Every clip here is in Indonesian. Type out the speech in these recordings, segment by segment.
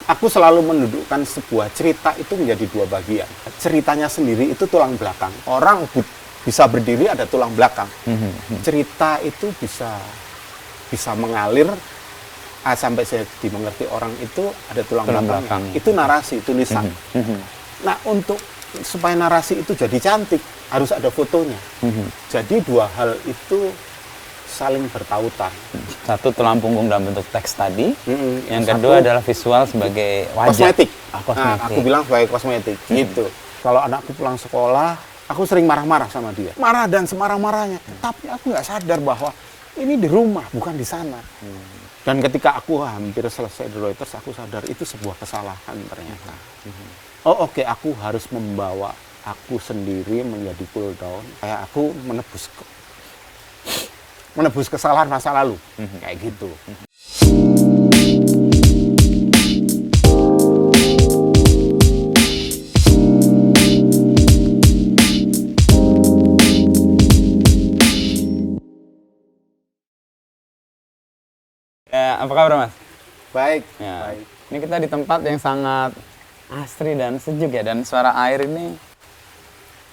aku selalu mendudukkan sebuah cerita itu menjadi dua bagian. Ceritanya sendiri itu tulang belakang. Orang bisa berdiri ada tulang belakang. Cerita itu bisa mengalir sampai saya dimengerti orang itu ada tulang belakang. Itu narasi, tulisan. Nah, untuk supaya narasi itu jadi cantik harus ada fotonya. Jadi dua hal itu saling bertautan. Satu tulang punggung dalam bentuk teks tadi, yang kedua adalah visual sebagai wajah. Kosmetik. Kosmetik. Nah, aku bilang sebagai kosmetik. Gitu. Kalau anakku pulang sekolah, aku sering marah-marah sama dia. Marah dan semarah-marahnya. Tapi aku nggak sadar bahwa ini di rumah, bukan di sana. Dan ketika aku hampir selesai di Reuters, aku sadar itu sebuah kesalahan ternyata. Oh oke, aku harus membawa aku sendiri menjadi cool down. Kayak aku menebus kesalahan masa lalu. Kayak gitu. Ya, apa kabar Mas? Baik, Ya. baik. Ini kita di tempat yang sangat asri dan sejuk ya, dan suara air ini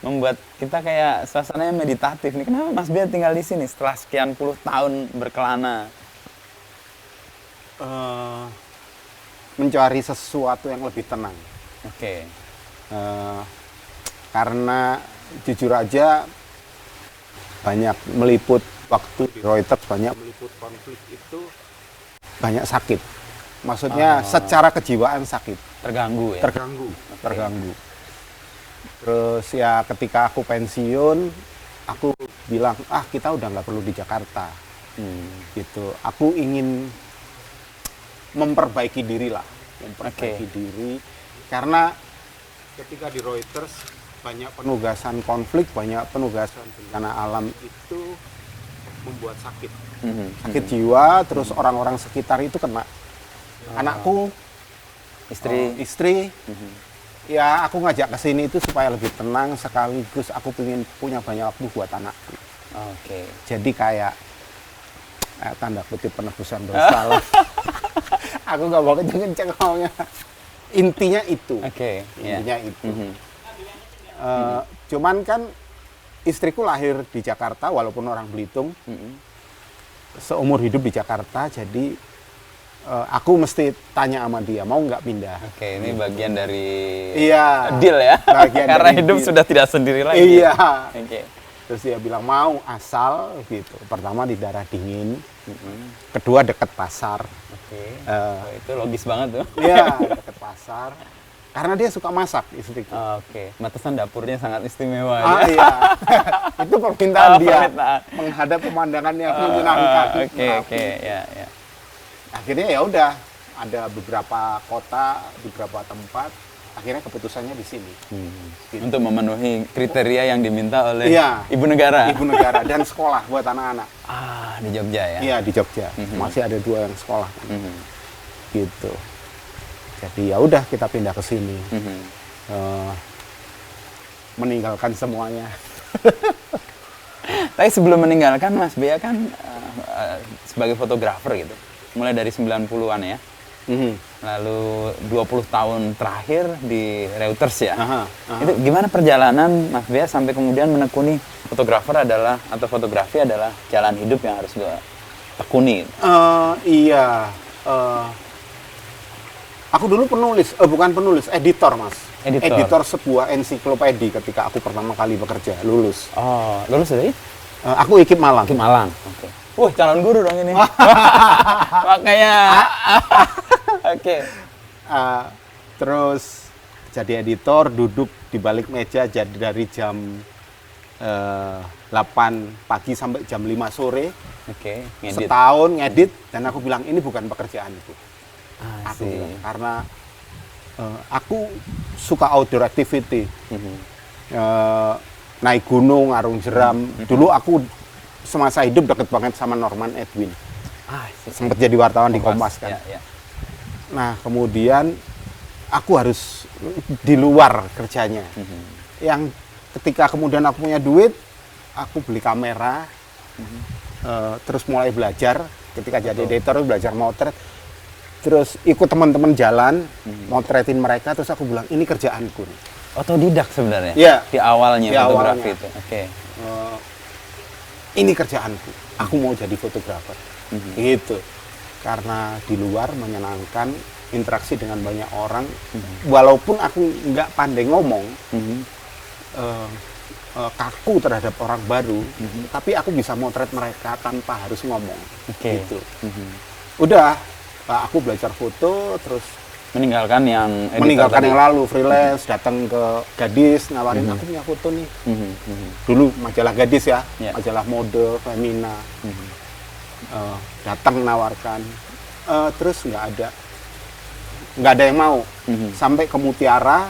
membuat kita kayak suasananya meditatif nih. Kenapa Mas Bia tinggal di sini setelah sekian puluh tahun berkelana? Mencari sesuatu yang lebih tenang. Oke. Karena jujur aja banyak meliput waktu di Reuters, banyak meliput konflik itu banyak sakit. Maksudnya secara kejiwaan sakit. Terganggu ya? Terganggu. Terus ya ketika aku pensiun, aku bilang, kita udah nggak perlu di Jakarta. Gitu. Aku ingin memperbaiki diri lah. Diri. Karena ketika di Reuters, banyak penugasan konflik, banyak penugasan bencana alam itu membuat sakit. Sakit jiwa, terus orang-orang sekitar itu kena. Anakku, istri, ya aku ngajak ke sini itu supaya lebih tenang, sekaligus aku ingin punya banyak waktu buat anakku. Oke. Jadi kayak tanda kutip penebusan dosa lah. Aku nggak mau kenceng-kenceng ngomongnya. Intinya itu. Intinya itu. Cuman kan istriku lahir di Jakarta, walaupun orang Belitung. Seumur hidup di Jakarta, jadi aku mesti tanya sama dia, mau nggak pindah? Oke, ini bagian dari deal ya? Karena hidup deal. Sudah tidak sendiri lagi. Iya. Oke. Terus dia bilang mau, asal gitu. Pertama di daerah dingin, kedua dekat pasar. Oke. Itu logis banget tuh. Iya, dekat pasar. Karena dia suka masak, istriku. Oke, batasan dapurnya sangat istimewa ya. Iya. Itu permintaan dia. Menghadap pemandangan yang menyenangkan. Oke, ya. Akhirnya ya udah, ada beberapa kota, beberapa tempat, akhirnya keputusannya di sini. Gitu. Untuk memenuhi kriteria yang diminta oleh Ibu Negara dan sekolah buat anak-anak. Di Jogja ya? Iya, di Jogja. Masih ada 2 yang sekolah. Gitu. Jadi ya udah kita pindah ke sini. Meninggalkan semuanya. Tapi sebelum meninggalkan, Mas Bia kan sebagai fotografer gitu. Mulai dari 90-an ya. Lalu 20 tahun terakhir di Reuters ya. Itu gimana perjalanan Mas Bia sampai kemudian menekuni fotografi adalah jalan hidup yang harus gue tekuni? Iya. Aku dulu editor Mas. Editor sebuah ensiklopedi ketika aku pertama kali bekerja, lulus. Lulus dari? Aku IKIP Malang. IKIP Malang, oke. Calon guru dong ini. Makanya. Oke. Terus jadi editor, duduk di balik meja jadi dari jam 8 pagi sampai jam 5 sore. Oke, ngedit. Setahun ngedit, dan aku bilang ini bukan pekerjaan itu. Karena aku suka outdoor activity. Naik gunung, arung jeram. Dulu aku semasa hidup deket banget sama Norman Edwin. Sempat jadi wartawan di Kompas kan. Ya. Nah, kemudian aku harus di luar kerjanya. Yang ketika kemudian aku punya duit, aku beli kamera, terus mulai belajar. Ketika jadi editor, belajar motret. terus ikut teman-teman jalan, motretin mereka, terus aku bilang ini kerjaanku nih. Otodidak sebenarnya. Iya. Di awalnya Di fotografi awalnya. itu. Oke. Ini kerjaanku, aku mau jadi fotografer. Gitu. Karena di luar menyenangkan, interaksi dengan banyak orang, walaupun aku nggak pandai ngomong, kaku terhadap orang baru, tapi aku bisa motret mereka tanpa harus ngomong. Oke. Gitu. Udah, aku belajar foto, terus Meninggalkan yang editor meninggalkan tadi. yang lalu, freelance, datang ke Gadis, nawarin aku punya foto nih. Dulu majalah Gadis ya, Ya. majalah mode, femina. Datang nawarkan, terus nggak ada yang mau. Sampai ke Mutiara,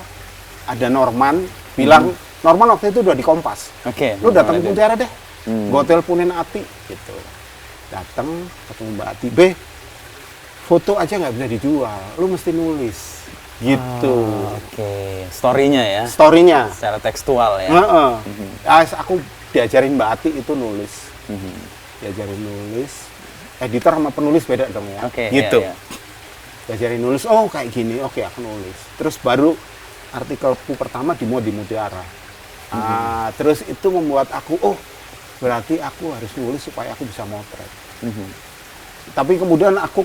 ada Norman bilang, Norman waktu itu udah di Kompas. Oke. Lu datang ke Itu. Mutiara deh, gue teleponin Ati, gitu. Datang ketemu Mbak Ati, foto aja nggak bisa dijual, lu mesti nulis, gitu. Oke. Story-nya ya. Story-nya. Secara tekstual ya. Aku diajarin Mbak Ati itu nulis, diajarin nulis. Editor sama penulis beda dong ya. Oke. Gitu. Iya, iya. Diajarin nulis, oh kayak gini, oke aku nulis. Terus baru artikelku pertama di Mutiara. Terus itu membuat aku, oh berarti aku harus nulis supaya aku bisa motret. Tapi kemudian aku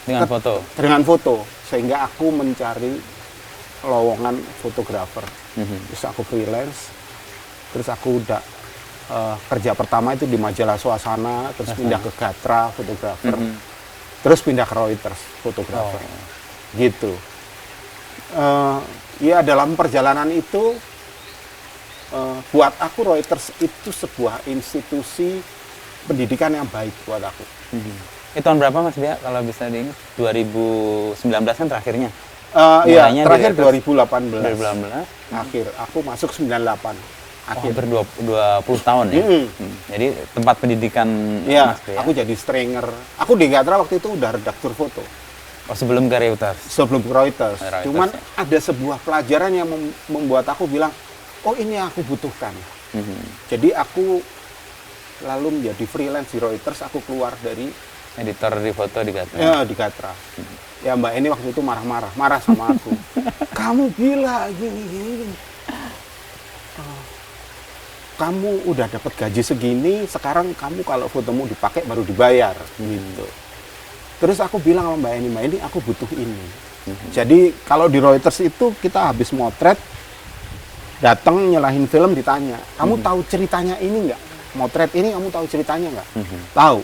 Dengan foto. dengan foto, sehingga aku mencari lowongan fotografer. Terus aku freelance, terus aku udah kerja pertama itu di majalah Suasana, terus pindah ke Gatra fotografer, terus pindah ke Reuters fotografer, gitu. Ya dalam perjalanan itu, buat aku Reuters itu sebuah institusi pendidikan yang baik buat aku. Itu tahun berapa Mas Bia kalau bisa diingat? 2019 kan terakhirnya. Iya, Mulainya terakhir di Reuters 2018. 2018. Akhir, aku masuk 98. Akhir. Hampir 20 tahun ya. Jadi tempat pendidikan Iya, Mas Bia. aku jadi stringer. Aku di Gatra waktu itu udah redaktur foto. Oh, sebelum ke Reuters. Sebelum ke Reuters. Reuters, Cuman ya. ada sebuah pelajaran yang membuat aku bilang, oh ini yang aku butuhkan. Jadi aku lalu menjadi freelance di Reuters, aku keluar dari Editor di foto di Gatra. ya, di Gatra. Ya Mbak ini waktu itu marah sama aku. Kamu gila, gini. Kamu udah dapat gaji segini, sekarang kamu kalau fotomu dipakai baru dibayar, gitu. Terus aku bilang sama Mbak ini aku butuh ini. Jadi kalau di Reuters itu kita habis motret, datang nyalahin film ditanya, kamu tahu ceritanya ini nggak? Motret ini kamu tahu ceritanya nggak? Tahu.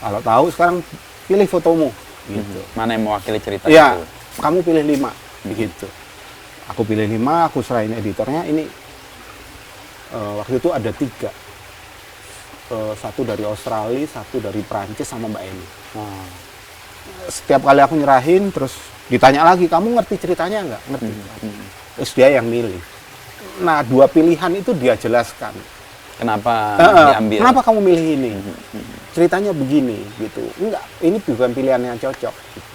Kalau tahu sekarang pilih fotomu, gitu. Mana yang mewakili cerita Iya, itu? kamu pilih 5, begitu. Aku pilih 5, aku serahin editornya. Ini waktu itu ada 3, satu dari Australia, satu dari Prancis, sama Mbak Eni. Setiap kali aku nyerahin, terus ditanya lagi, kamu ngerti ceritanya nggak? Ngerti. Terus dia yang milih. Nah, 2 pilihan itu dia jelaskan. Kenapa diambil? Kenapa kamu milih ini? Ceritanya begini, gitu. Enggak, ini bukan pilihan yang cocok. Gitu.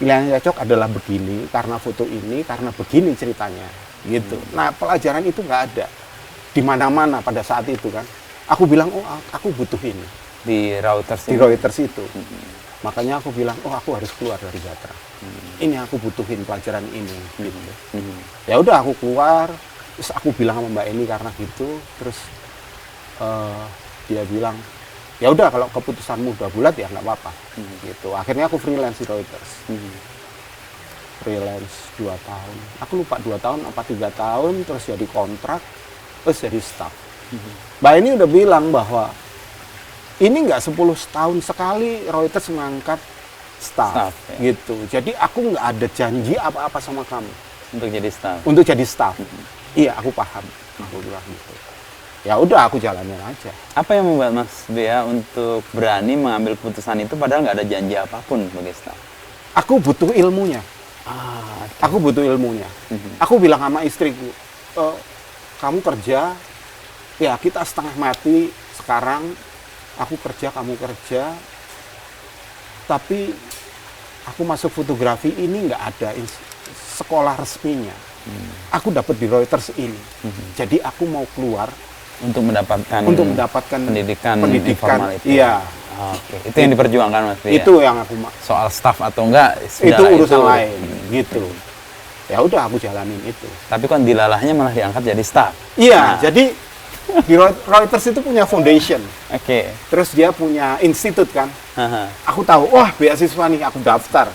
Pilihan yang cocok adalah begini, karena foto ini, karena begini ceritanya, gitu. Nah, pelajaran itu nggak ada di mana-mana pada saat itu kan. Aku bilang, oh aku butuh ini Di Reuters. di Reuters itu. Makanya aku bilang, oh aku harus keluar dari Gatra. Ini aku butuhin pelajaran ini, gitu. Ya udah aku keluar, terus aku bilang sama Mbak Eni karena gitu, terus dia bilang, ya udah kalau keputusanmu udah bulat ya nggak apa-apa, gitu. Akhirnya aku freelance di Reuters, freelance 2 tahun. Aku lupa 2 tahun apa 3 tahun, terus jadi kontrak, terus jadi staff. Mbak Eni udah bilang bahwa ini nggak 10 tahun sekali Reuters mengangkat staff, ya. gitu. Jadi aku nggak ada janji apa-apa sama kamu Untuk jadi staff. untuk jadi staff. Iya, aku paham. Aku bilang gitu. Ya udah, aku jalanin aja. Apa yang membuat Mas Bea untuk berani mengambil keputusan itu padahal nggak ada janji apapun sebagai staff? Aku butuh ilmunya. Aku butuh ilmunya. Aku bilang sama istriku, kamu kerja, ya kita setengah mati sekarang. Aku kerja, kamu kerja. Tapi aku masuk fotografi ini nggak ada sekolah resminya. Aku dapat di Reuters ini. Jadi aku mau keluar Untuk mendapatkan pendidikan informal itu. Iya. Oke, itu yang diperjuangkan Mas Bea. Itu yang aku soal staff atau enggak itu urusan lain gitu. Ya udah aku jalanin itu. Tapi kan dilalahnya malah diangkat jadi staff. Iya, jadi di Reuters itu punya foundation. Oke. Terus dia punya institut kan. Aku tahu, wah beasiswa nih, aku daftar.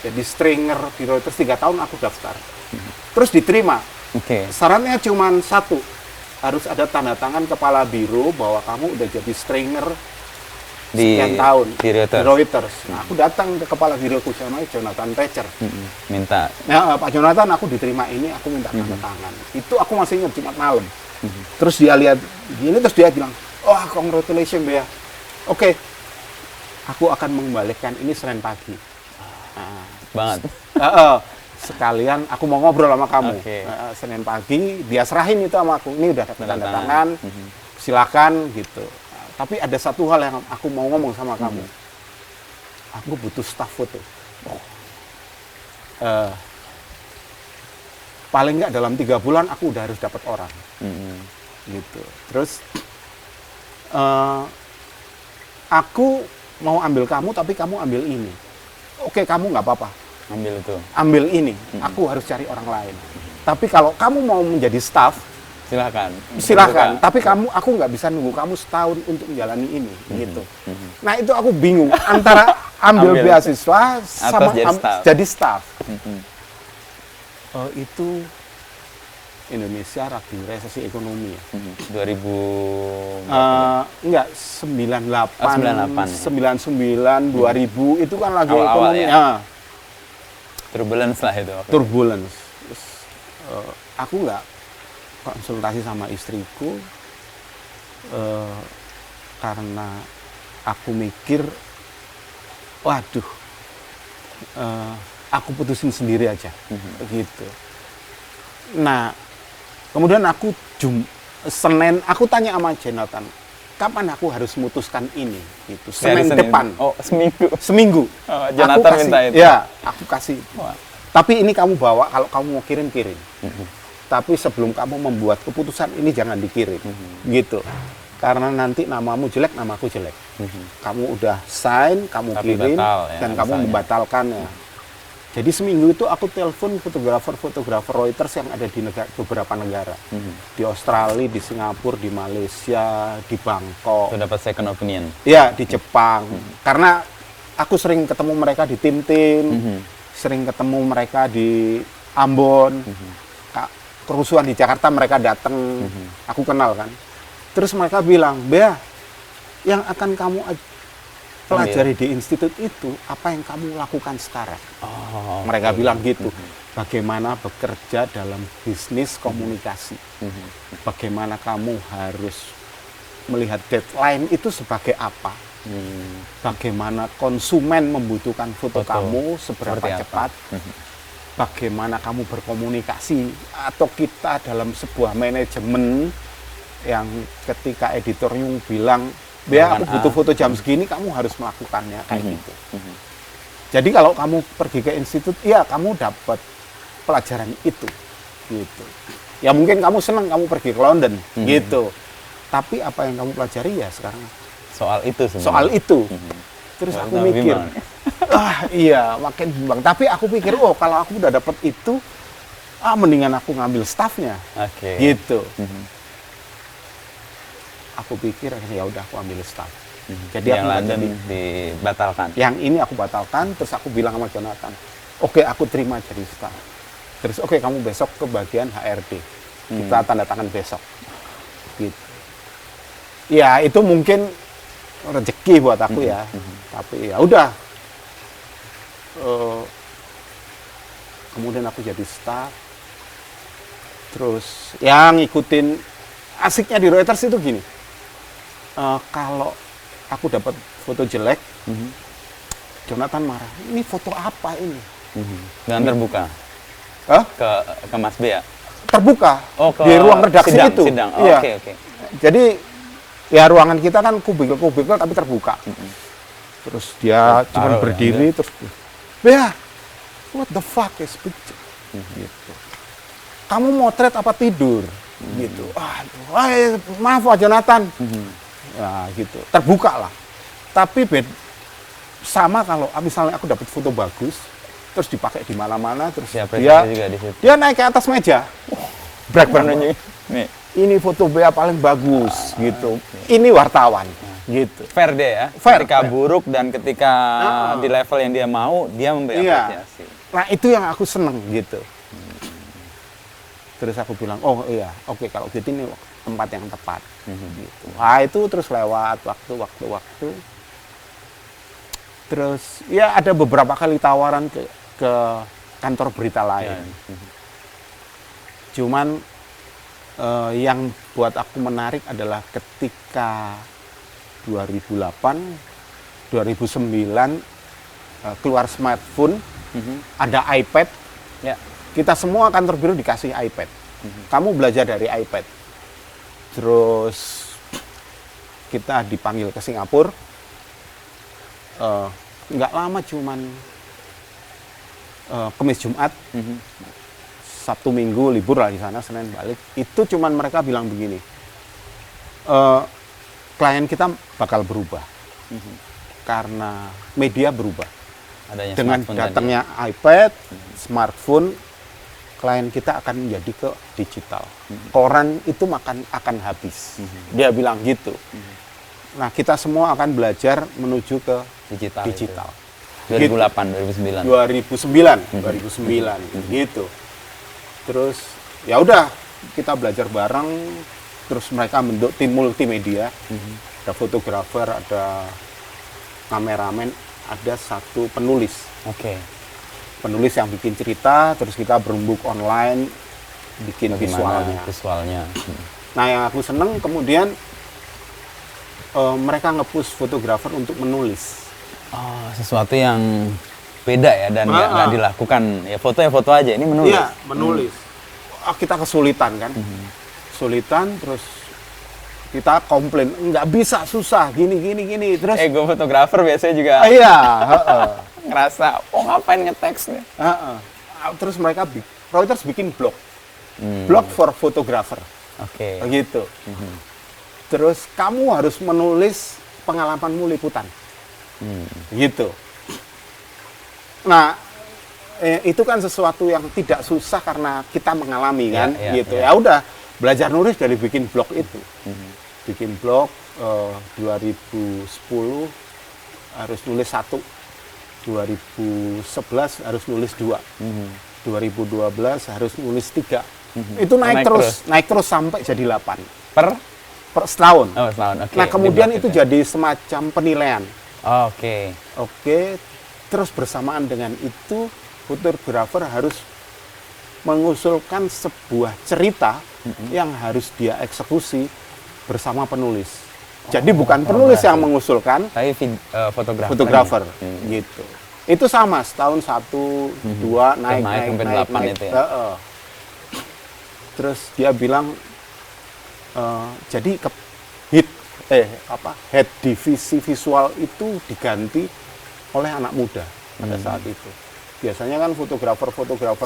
Jadi stringer di Reuters 3 tahun aku daftar. Terus diterima. Syaratnya cuma satu, harus ada tanda tangan kepala biro bahwa kamu udah jadi stringer sekian tahun di Reuters. Nah, aku datang ke kepala biroku namanya Jonathan Pecher. Minta. Ya, Pak Jonathan, aku diterima ini, aku minta tanda tangan. Itu aku masih ingat Jumat malam. Terus dia lihat gini, terus dia bilang, oh congratulations Bea. Oke, aku akan mengembalikan ini Senin pagi. Banget. Sekalian aku mau ngobrol sama kamu. Senin pagi dia serahin itu sama aku. Ini udah tanda tangan. Silakan gitu. Tapi ada satu hal yang aku mau ngomong sama kamu. Aku butuh staff foto. Paling nggak dalam 3 bulan aku udah harus dapat orang. Gitu. Terus aku mau ambil kamu, tapi kamu ambil ini. Oke, kamu nggak apa-apa. Ambil itu. Ambil ini. Aku harus cari orang lain. Tapi kalau kamu mau menjadi staff, silakan. Tapi aku nggak bisa nunggu kamu setahun untuk menjalani ini, gitu. Nah itu aku bingung antara ambil beasiswa sama jadi staff. Itu Indonesia lagi resesi ekonomi ya. 2000 enggak 98, 99, 2000 itu kan lagi ekonomi. Ya. Turbulence lah itu. Turbulence. Terus, aku nggak konsultasi sama istriku karena aku mikir, waduh, aku putusin sendiri aja, gitu. Nah, kemudian aku Senin, aku tanya sama Jonathan, kapan aku harus memutuskan ini? Gitu. Senin depan. Oh, seminggu. Seminggu. Oh, Jonathan minta itu. Ya, aku kasih. Tapi ini kamu bawa, kalau kamu mau kirim. Tapi sebelum kamu membuat keputusan ini jangan dikirim, gitu. Karena nanti namamu jelek, namaku jelek. Kamu udah sign, kamu kirim, dan kamu membatalkannya. Jadi seminggu itu aku telepon fotografer Reuters yang ada di beberapa negara. Di Australia, di Singapura, di Malaysia, di Bangkok. Itu dapat second opinion? Iya, di Jepang. Karena aku sering ketemu mereka di tim-tim, sering ketemu mereka di Ambon, kerusuhan di Jakarta mereka datang, aku kenal kan. Terus mereka bilang, Bea, yang akan kamu pelajari di institut itu, apa yang kamu lakukan sekarang? Mereka bilang gitu, bagaimana bekerja dalam bisnis komunikasi. Bagaimana kamu harus melihat deadline itu sebagai apa. Bagaimana konsumen membutuhkan foto kamu seberapa cepat. Bagaimana kamu berkomunikasi, atau kita dalam sebuah manajemen yang ketika editornya bilang, Bea, aku butuh foto jam segini, kamu harus melakukannya kayak gitu. Jadi kalau kamu pergi ke institut, ya kamu dapat pelajaran itu, gitu. Ya mungkin kamu senang kamu pergi ke London, gitu. Tapi apa yang kamu pelajari ya sekarang soal itu sebenarnya. Soal itu. Terus aku mikir, iya makin bimbang. Tapi aku pikir, oh kalau aku udah dapat itu, mendingan aku ngambil staffnya, gitu. Aku pikir ya udah aku ambil staff. Jadi yang aku London dibatalkan. Yang ini aku batalkan. Terus aku bilang sama Jonathan, oke, aku terima jadi staff. Terus oke, kamu besok ke bagian HRD, kita tanda tangan besok, gitu. Ya itu mungkin rezeki buat aku ya. Tapi ya udah. Kemudian aku jadi staff. Terus yang ngikutin, asiknya di Reuters itu gini. Kalau aku dapat foto jelek, Jonathan marah. Ini foto apa ini? Dan terbuka. Ke Mas Bea. Terbuka. Di ruang redaksi itu. Sidang. Iya. Oke. Jadi ya ruangan kita kan kubikel tapi terbuka. Terus dia cuma berdiri terus, Bea, what the fuck is picture? Gitu. Kamu motret apa tidur? gitu. Maaf Pak Jonathan. Ya gitu, terbuka lah. Tapi sama kalau misalnya aku dapat foto bagus, terus dipakai di mana-mana, terus Ya, dia juga di situ. dia naik ke atas meja. Nih. Ini foto Bea paling bagus gitu. Ini wartawan gitu. Fair deh ya. Fair, ketika fair. buruk dan ketika di level yang dia mau, dia memberi Iya. apresiasi. Nah itu yang aku seneng gitu. Terus aku bilang, oh iya, oke kalau gitu ini tempat yang tepat. Gitu. Nah itu terus lewat waktu. Terus ya ada beberapa kali tawaran ke kantor berita lain. Cuman yang buat aku menarik adalah ketika 2008, 2009 keluar smartphone, ada iPad. Ya. Kita semua kantor biru dikasih iPad. Kamu belajar dari iPad. Terus kita dipanggil ke Singapura. Nggak lama, cuman Kamis Jumat, Sabtu Minggu libur lah di sana, Senin balik. Itu cuman mereka bilang begini, klien kita bakal berubah karena media berubah. Adanya Dengan smartphone datangnya iPad, smartphone, klien kita akan menjadi ke digital. Koran itu akan habis. Dia bilang gitu. Nah, kita semua akan belajar menuju ke tadi. digital. 2008, 2009. 2009 gitu. Terus ya udah kita belajar bareng, terus mereka bentuk tim multimedia. Ada fotografer, ada kameramen, ada satu penulis. Oke. Penulis yang bikin cerita, terus kita berembuk online bikin visualnya. Nah, yang aku seneng kemudian mereka nge-push fotografer untuk menulis. Oh, sesuatu yang beda ya dan nggak dilakukan. Ya foto aja, ini menulis. Iya, menulis. Kita kesulitan kan. Kesulitan, terus kita komplain, nggak bisa, susah, gini. Terus Gue fotografer biasanya juga iya, ngerasa, ngapain nge-text nih? Terus Reuters bikin blog for photographer. Oke. Gitu. Terus kamu harus menulis pengalamanmu liputan. Gitu. Nah, itu kan sesuatu yang tidak susah karena kita mengalami kan, gitu. Ya udah, belajar nulis dari bikin blog itu. Bikin blog 2010 harus nulis 1, 2011 harus nulis 2, 2012 harus nulis 3. Itu naik terus sampai jadi 8 per setahun. Oh, setahun. Okay. Nah, kemudian itu jadi semacam penilaian. Oke. Terus bersamaan dengan itu fotografer harus mengusulkan sebuah cerita yang harus dia eksekusi bersama penulis. Jadi bukan penulis yang mengusulkan, tapi fotografer gitu. Itu sama, setahun 1, 2 naik sampai 8 itu ya. Terus dia bilang jadi head divisi visual itu diganti oleh anak muda pada saat itu. Biasanya kan fotografer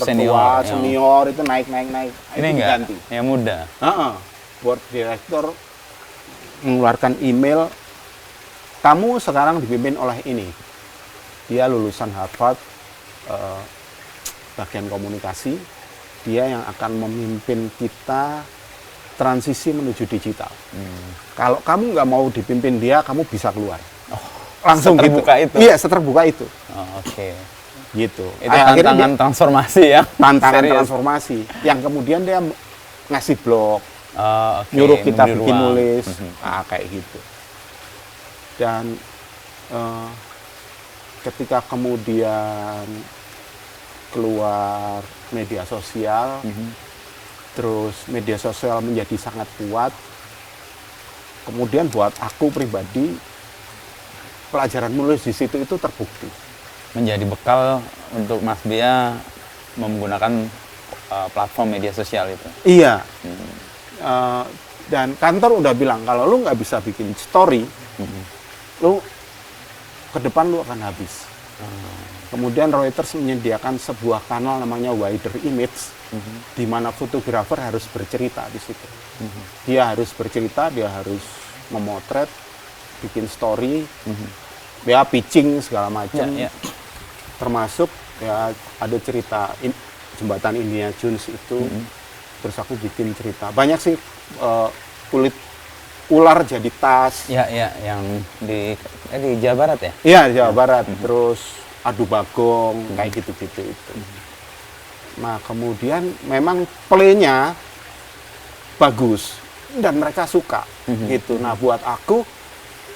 senior itu naik. Ini itu diganti. Yang muda. Board director mengeluarkan email, kamu sekarang dipimpin oleh ini. Dia lulusan Harvard, bagian komunikasi. Dia yang akan memimpin kita transisi menuju digital. Kalau kamu nggak mau dipimpin dia, kamu bisa keluar. Langsung seterbuka gitu. itu? Iya, seterbuka itu. Oke. Gitu. Itu tantangan transformasi ya? Tantangan transformasi. Yang kemudian dia ngasih blog, nyuruh kita bikin nulis, kayak gitu. Dan ketika kemudian keluar media sosial, terus media sosial menjadi sangat kuat, kemudian buat aku pribadi, pelajaran menulis di situ itu terbukti. Menjadi bekal untuk Mas Bea menggunakan platform media sosial itu? Iya. Dan kantor udah bilang, kalau lu nggak bisa bikin story, lu ke depan lu akan habis. Kemudian Reuters menyediakan sebuah kanal namanya Wider Image, di mana fotografer harus bercerita di situ. Dia harus bercerita, dia harus memotret, bikin story, ya pitching segala macam. Termasuk ya ada cerita jembatan Indiana Jones itu, terus aku bikin cerita. Banyak sih kulit ular jadi tas. Ya, yang di Jawa Barat ya? Iya, Jawa Barat. Terus adu bagong, kayak gitu-gitu itu. Nah, kemudian memang playnya bagus dan mereka suka gitu. Nah, buat aku,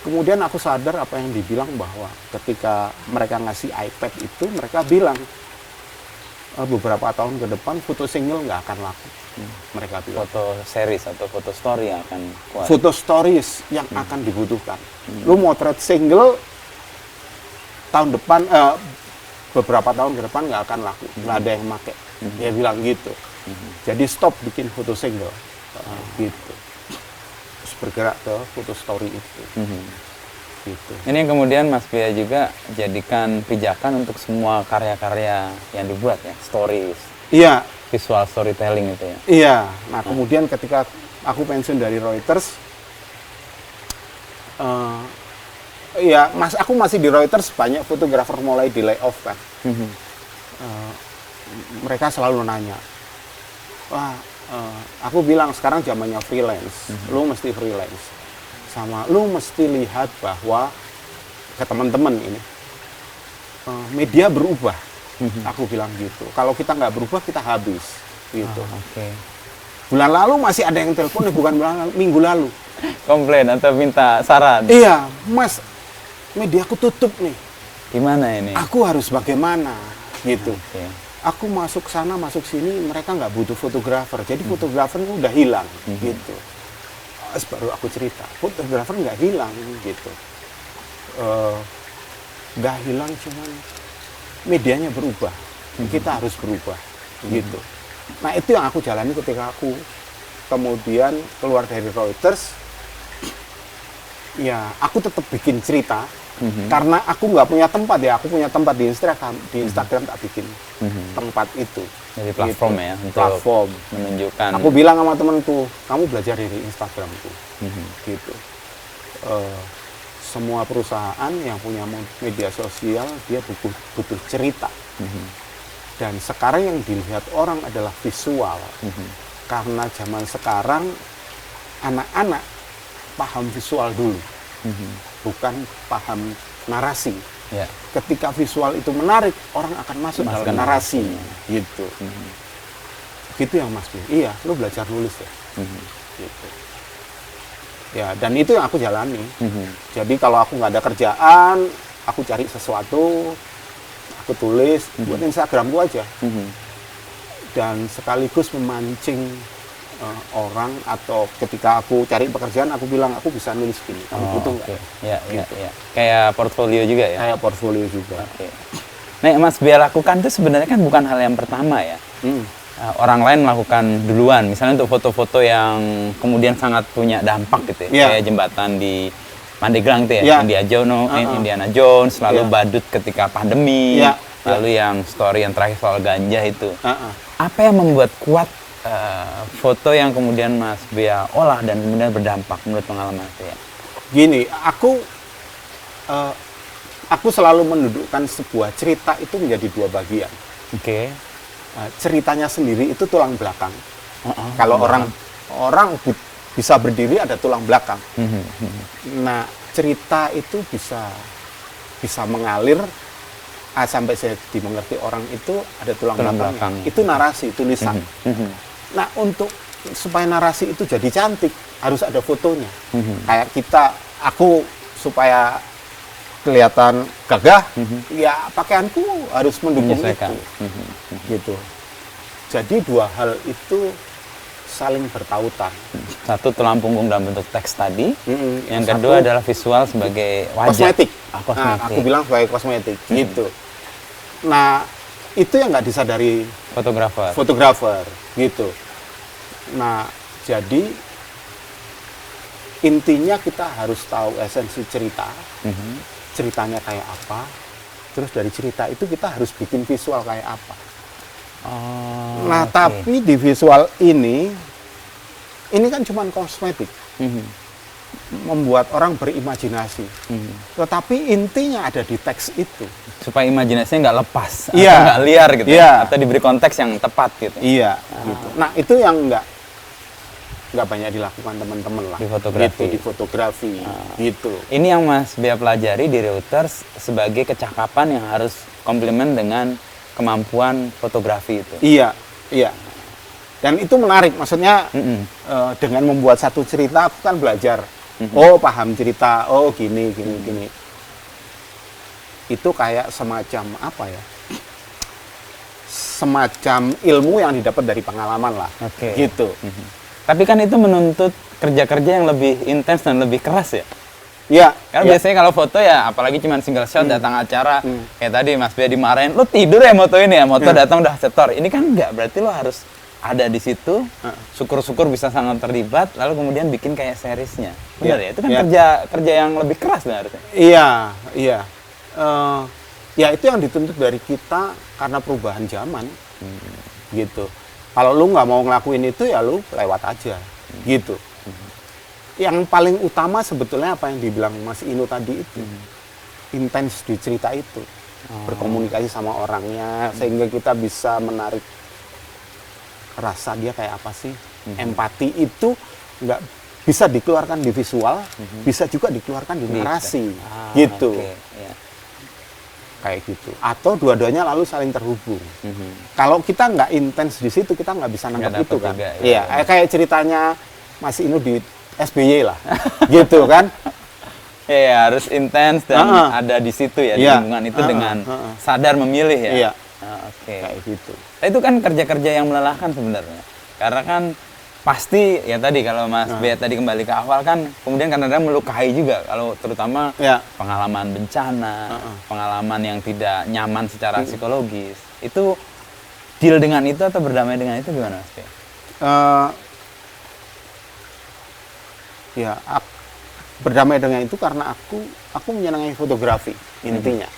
kemudian aku sadar apa yang dibilang bahwa ketika mereka ngasih iPad itu, mereka bilang beberapa tahun ke depan foto single nggak akan laku. Mereka bilang. Foto series atau foto story yang akan kuat. Foto stories yang akan dibutuhkan. Lu motret single tahun depan, beberapa tahun ke depan nggak akan laku, nggak ada yang make. Dia bilang gitu. Jadi stop bikin foto single, gitu. Terus bergerak ke foto story itu. Gitu. Ini yang kemudian Mas Bia juga jadikan pijakan untuk semua karya-karya yang dibuat ya, stories. Iya. Visual storytelling itu ya. Iya. Nah kemudian ketika aku pensiun dari Reuters, ya, aku masih di Reuters, banyak fotografer mulai di layoff kan. Mereka selalu nanya, wah, aku bilang sekarang zamannya freelance, lu mesti freelance, sama lu mesti lihat bahwa ke teman-teman ini media berubah. Aku bilang gitu. Kalau kita nggak berubah kita habis, gitu. Bulan lalu masih ada yang telepon, bukan bulan lalu, minggu lalu. Komplain atau minta saran? Iya, Mas. Mediaku tutup nih. Gimana ini? Aku harus bagaimana gitu. Aku masuk sana, masuk sini, mereka nggak butuh fotografer. Jadi fotografernya udah hilang gitu. Terus baru aku cerita, fotografer nggak hilang gitu. Nggak hilang, cuman medianya berubah. Kita harus berubah gitu. Nah itu yang aku jalani ketika aku kemudian keluar dari Reuters. Ya, aku tetap bikin cerita. Karena aku nggak punya tempat ya, aku punya tempat di Instagram tak bikin tempat itu. Jadi platform gitu. Ya, untuk platform menunjukkan. Aku bilang sama temanku, kamu belajar dari Instagramku, gitu. Semua perusahaan yang punya media sosial dia butuh cerita, dan sekarang yang dilihat orang adalah visual, karena zaman sekarang anak-anak paham visual dulu. Bukan paham narasi. Ya. Ketika visual itu menarik, orang akan masuk dalam narasi, gitu. Gitu yang Mas Bin. Iya, lu belajar nulis ya. Gitu. Ya, dan itu yang aku jalani. Jadi kalau aku nggak ada kerjaan, aku cari sesuatu, aku tulis buat Instagramku aja. Dan sekaligus memancing orang, atau ketika aku cari pekerjaan aku bilang aku bisa nulis gini, kamu butuh nggak? Ya, kayak portfolio juga ya? Kayak portfolio juga. Nah, Mas Bia lakukan itu sebenarnya kan bukan hal yang pertama ya. Orang lain melakukan duluan, misalnya untuk foto-foto yang kemudian sangat punya dampak gitu ya, kayak jembatan di Pandeglang itu ya, Indiana Jones, lalu badut ketika pandemi, lalu yang story yang terakhir soal ganja itu. Apa yang membuat kuat foto yang kemudian Mas Bia olah dan kemudian berdampak menurut pengalaman saya? Gini, aku selalu mendudukkan sebuah cerita itu menjadi dua bagian. Ceritanya sendiri itu tulang belakang. Kalau orang bisa berdiri ada tulang belakang. Nah, cerita itu bisa mengalir sampai saya dimengerti orang itu ada tulang belakang. Itu narasi, tulisan. Nah, supaya narasi itu jadi cantik, harus ada fotonya. Kayak aku supaya kelihatan gagah, ya pakaianku harus mendukung itu. Gitu. Jadi dua hal itu saling bertautan. Satu tulang punggung dalam bentuk teks tadi, yang kedua adalah visual sebagai wajah. Kosmetik. Nah, aku bilang sebagai kosmetik, gitu. Nah, itu yang nggak disadari fotografer, gitu. Nah, jadi intinya kita harus tahu esensi cerita, ceritanya kayak apa, Terus dari cerita itu kita harus bikin visual kayak apa. Oh, Nah, oke. tapi di visual ini kan cuma kosmetik. Membuat orang berimajinasi. Tetapi intinya ada di teks itu. Supaya imajinasinya nggak lepas, Iya. atau nggak liar gitu, Iya. atau diberi konteks yang tepat gitu. Iya, gitu. Nah, itu yang nggak banyak dilakukan teman-teman lah. Di fotografi. Gitu, di fotografi, gitu. Ini yang Mas Bea pelajari di Reuters sebagai kecakapan yang harus komplement dengan kemampuan fotografi itu. Iya, iya. Dan itu menarik, maksudnya dengan membuat satu cerita, aku kan belajar. Oh, paham cerita, oh gini. Itu kayak semacam apa ya? Semacam ilmu yang didapat dari pengalaman lah. Oke. Gitu. Tapi kan itu menuntut kerja-kerja yang lebih intens dan lebih keras ya. Iya. Karena iya. biasanya kalau foto ya, apalagi cuma single shot datang acara, kayak tadi Mas Bea dimarahin, lu tidur ya moto ini ya, moto datang udah setor. Ini kan enggak, berarti lo harus ada di situ, syukur-syukur bisa sangat terlibat, lalu kemudian bikin kayak seriesnya. Benar ya? Itu kan kerja yang lebih keras kan harusnya. Iya, iya. Ya itu yang dituntut dari kita karena perubahan zaman, gitu. Kalau lu nggak mau ngelakuin itu ya lu lewat aja, gitu. Yang paling utama sebetulnya apa yang dibilang Mas Inu tadi itu, intens di cerita itu, berkomunikasi sama orangnya sehingga kita bisa menarik rasa dia kayak apa sih. Empati itu nggak bisa dikeluarkan di visual, bisa juga dikeluarkan di narasi, gitu. Oke, ya. Kayak gitu. Atau dua-duanya lalu saling terhubung. Kalau kita nggak intens di situ, kita nggak bisa nangkep Nggak itu dapet kan. juga, Iya, kayak ceritanya Mas Inu di SBY lah, gitu kan. Ya, harus intens dan ada di situ ya, di Iya. lingkungan itu dengan sadar memilih ya. Iya. Oke. Kayak gitu. Nah, itu kan kerja-kerja yang melelahkan sebenarnya. Karena kan pasti ya tadi kalau Mas Bea tadi kembali ke awal kan kemudian kadang-kadang melukai juga kalau terutama Ya. pengalaman bencana, pengalaman yang tidak nyaman secara psikologis. Itu deal dengan itu atau berdamai dengan itu gimana Mas Bea? Ya, berdamai dengan itu karena aku menyenangi fotografi intinya.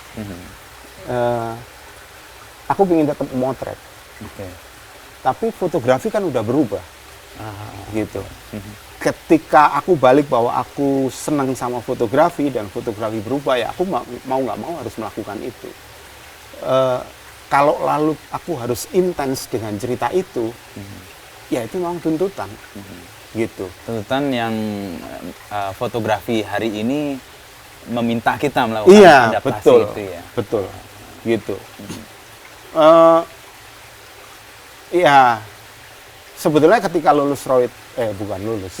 Aku ingin tetap motret, Oke. tapi fotografi kan udah berubah, gitu. Ketika aku balik bahwa aku senang sama fotografi dan fotografi berubah, ya aku mau nggak mau harus melakukan itu. Kalau lalu aku harus intens dengan cerita itu, ya itu memang tuntutan, gitu. Tuntutan yang fotografi hari ini meminta kita melakukan Iya, adaptasi betul, itu ya. betul, gitu. Ya, sebetulnya ketika lulus bukan lulus,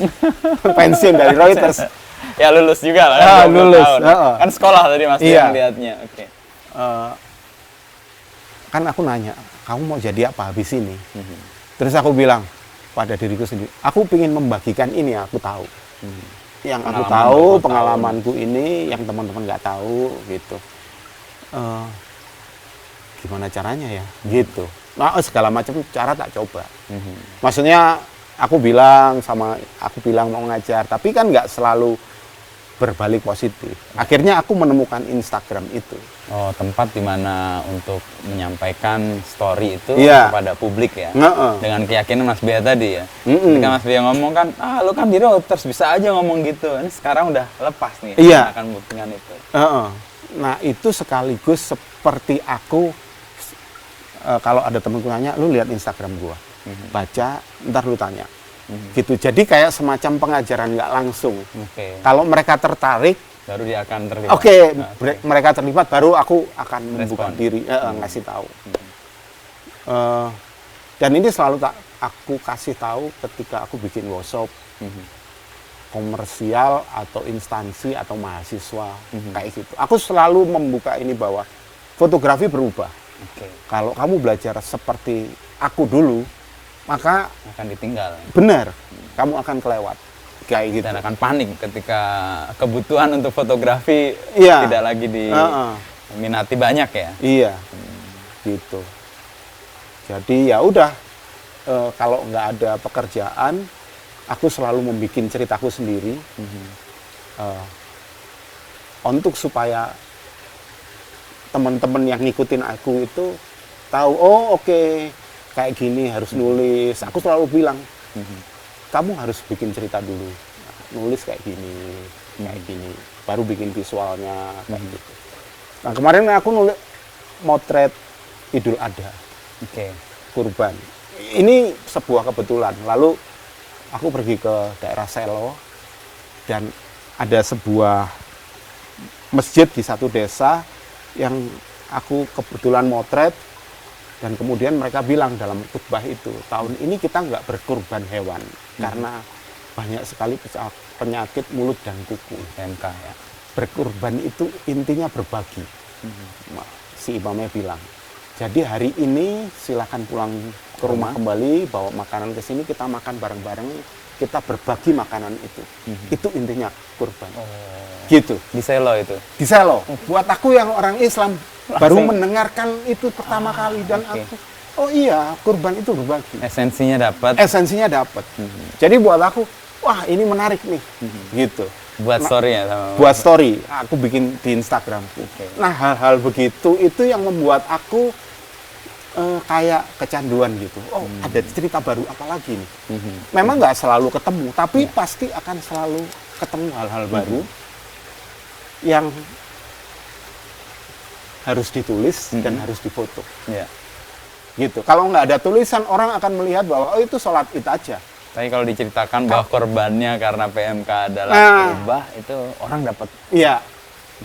pensiun dari Reuters, Ya lulus juga lah. Ah, 20 lulus, tahun. Kan sekolah tadi Mas Iya. yang lihatnya. Oke. kan aku nanya, kamu mau jadi apa habis ini? Terus aku bilang pada diriku sendiri, aku ingin membagikan ini yang aku tahu. Yang aku Pengalaman tahu, berpuluh pengalamanku ini, yang teman-teman nggak tahu, gitu. Gimana caranya ya? Gitu. Nah, segala macam cara tak coba. Maksudnya, aku bilang mau ngajar, tapi kan nggak selalu berbalik positif. Akhirnya aku menemukan Instagram itu. Oh, tempat di mana untuk menyampaikan story itu Iya. kepada publik ya. Nge-e. Dengan keyakinan Mas Bea tadi ya. Ketika Mas Bea ngomong kan, lu kan di Reuters bisa aja ngomong gitu. Ini sekarang udah lepas nih. Iya. Akan membuktikan itu. Nah, itu sekaligus seperti aku, kalau ada temenku nanya, lu lihat Instagram gua, baca, ntar lu tanya. Gitu. Jadi kayak semacam pengajaran nggak langsung. Oke. Kalau mereka tertarik, Baru dia akan terlibat. mereka terlibat, baru aku akan membuka Respon. diri, ngasih tahu. Dan ini selalu aku kasih tahu ketika aku bikin workshop komersial atau instansi atau mahasiswa kayak gitu. Aku selalu membuka ini bahwa fotografi berubah. Oke. Kalau kamu belajar seperti aku dulu, maka Akan ditinggal. benar kamu akan kelewat kayak gitu. Dan akan panik ketika kebutuhan untuk fotografi Iya. tidak lagi diminati banyak ya. Iya, gitu. Jadi ya udah, kalau nggak ada pekerjaan, aku selalu membuat ceritaku sendiri, untuk supaya teman-teman yang ngikutin aku itu tahu, oh oke, kayak gini harus nulis. Aku selalu bilang, kamu harus bikin cerita dulu, nulis kayak gini, baru bikin visualnya kayak gitu. Nah kemarin aku nulis motret Idul Adha, kurban. Ini sebuah kebetulan. Lalu aku pergi ke daerah Selo dan ada sebuah masjid di satu desa yang aku kebetulan motret, dan kemudian mereka bilang dalam khutbah itu, tahun ini kita nggak berkurban hewan karena banyak sekali penyakit mulut dan kuku. PMK ya. Berkurban itu intinya berbagi. Si imamnya bilang, jadi hari ini silakan pulang ke rumah kembali, bawa makanan ke sini, kita makan bareng-bareng, kita berbagi makanan itu. Itu intinya kurban. Gitu. Di Selo itu? Di Selo. Buat aku yang orang Islam, baru mendengarkan itu pertama kali, dan aku, oh iya, kurban itu berbagi. Esensinya dapat. Esensinya dapat. Jadi buat aku, wah ini menarik nih. Gitu. Buat story ya? Sama buat story. Aku bikin di Instagramku. Nah hal-hal begitu, itu yang membuat aku kayak kecanduan gitu. Oh, ada cerita baru apa lagi nih? Memang nggak selalu ketemu, tapi pasti akan selalu ketemu hal-hal baru yang harus ditulis dan harus difoto. Gitu. Kalau nggak ada tulisan, orang akan melihat bahwa oh itu sholat id aja. Tapi kalau diceritakan bahwa korbannya karena PMK adalah berubah, itu orang dapat. Iya.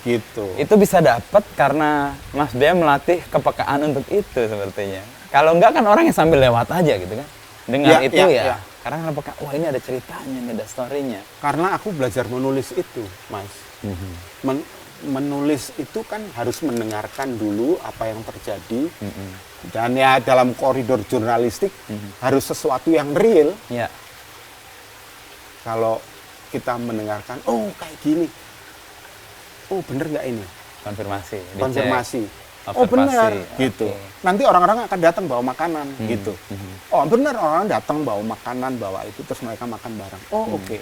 Gitu. Itu bisa dapat karena Mas Bea melatih kepekaan untuk itu sepertinya. Kalau enggak kan orang yang sambil lewat aja gitu kan. Dengar itu ya. Karena peka, wah ini ada ceritanya, ini ada story-nya. Karena aku belajar menulis itu, Mas. Menulis itu kan harus mendengarkan dulu apa yang terjadi. Dan ya dalam koridor jurnalistik harus sesuatu yang real. Ya. Kalau kita mendengarkan, oh kayak gini. Oh bener nggak ini? Konfirmasi. Oh benar, gitu. Nanti orang-orang akan datang bawa makanan, gitu. Oh benar, orang datang bawa makanan, bawa itu, terus mereka makan bareng. Oh oke.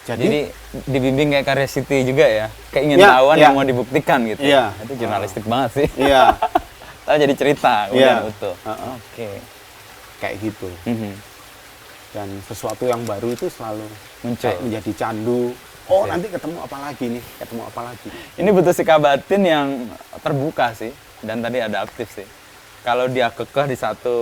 Jadi dibimbing kayak karya Siti juga ya, keingintahuan yang mau dibuktikan gitu. Itu jurnalistik banget sih. Iya. Lalu jadi cerita, kemudian utuh. Kayak gitu. Dan sesuatu yang baru itu selalu muncul, menjadi candu. Oh nanti ketemu apa lagi nih, ketemu apa lagi. Ini butuh sikap batin yang terbuka sih, dan tadi adaptif sih. Kalau dia kekeh di satu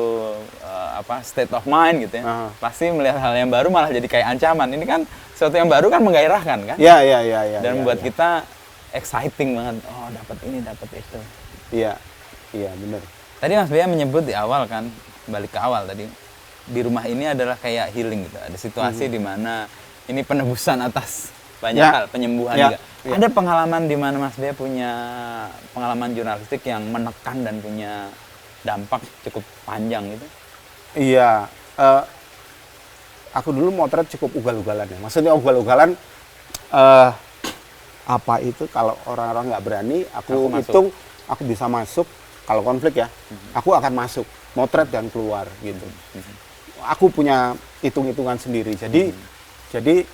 state of mind gitu ya, pasti melihat hal yang baru malah jadi kayak ancaman. Ini kan sesuatu yang baru kan menggairahkan kan? Iya. Dan membuat kita exciting banget. Oh dapat ini, dapat itu. Iya benar. Tadi Mas Bea menyebut di awal kan, balik ke awal tadi, di rumah ini adalah kayak healing gitu. Ada situasi di mana ini penebusan atas banyak hal, penyembuhan juga. Ada pengalaman di mana Mas Bea punya pengalaman jurnalistik yang menekan dan punya dampak cukup panjang gitu? Iya, aku dulu motret cukup ugal-ugalan ya. Maksudnya ugal-ugalan, apa itu kalau orang-orang nggak berani, aku hitung, aku bisa masuk. Kalau konflik ya, aku akan masuk, motret dan keluar gitu. Aku punya hitung-hitungan sendiri. Jadi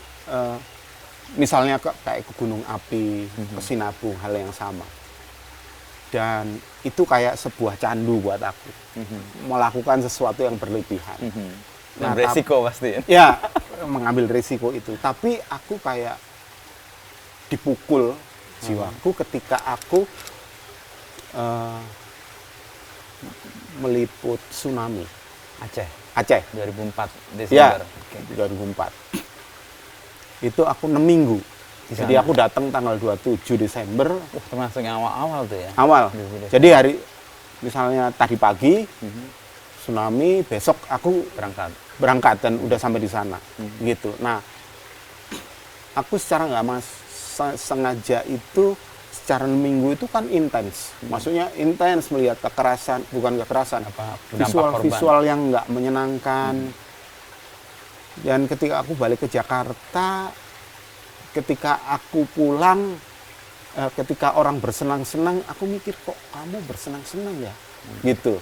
misalnya kayak ke Gunung Api, ke Sinabung, hal yang sama. Dan itu kayak sebuah candu buat aku. Melakukan sesuatu yang berlebihan. Dan resiko pasti. Ya, mengambil resiko itu. Tapi aku kayak dipukul jiwaku ketika aku meliput tsunami. Aceh. 2004 Desember. Ya, 2004. Itu aku 6 minggu. Jadi aku datang tanggal 27 Desember. Termasuk yang awal-awal tuh ya? Awal. Jadi hari, misalnya tadi pagi, tsunami, besok aku berangkat dan udah sampai di sana. Gitu. Nah, aku secara nggak sengaja itu, secara 6 minggu itu kan intens. Maksudnya intens melihat kekerasan, bukan kekerasan, visual yang nggak menyenangkan. Dan ketika aku balik ke Jakarta, ketika aku pulang, ketika orang bersenang-senang, aku mikir kok kamu bersenang-senang ya, gitu.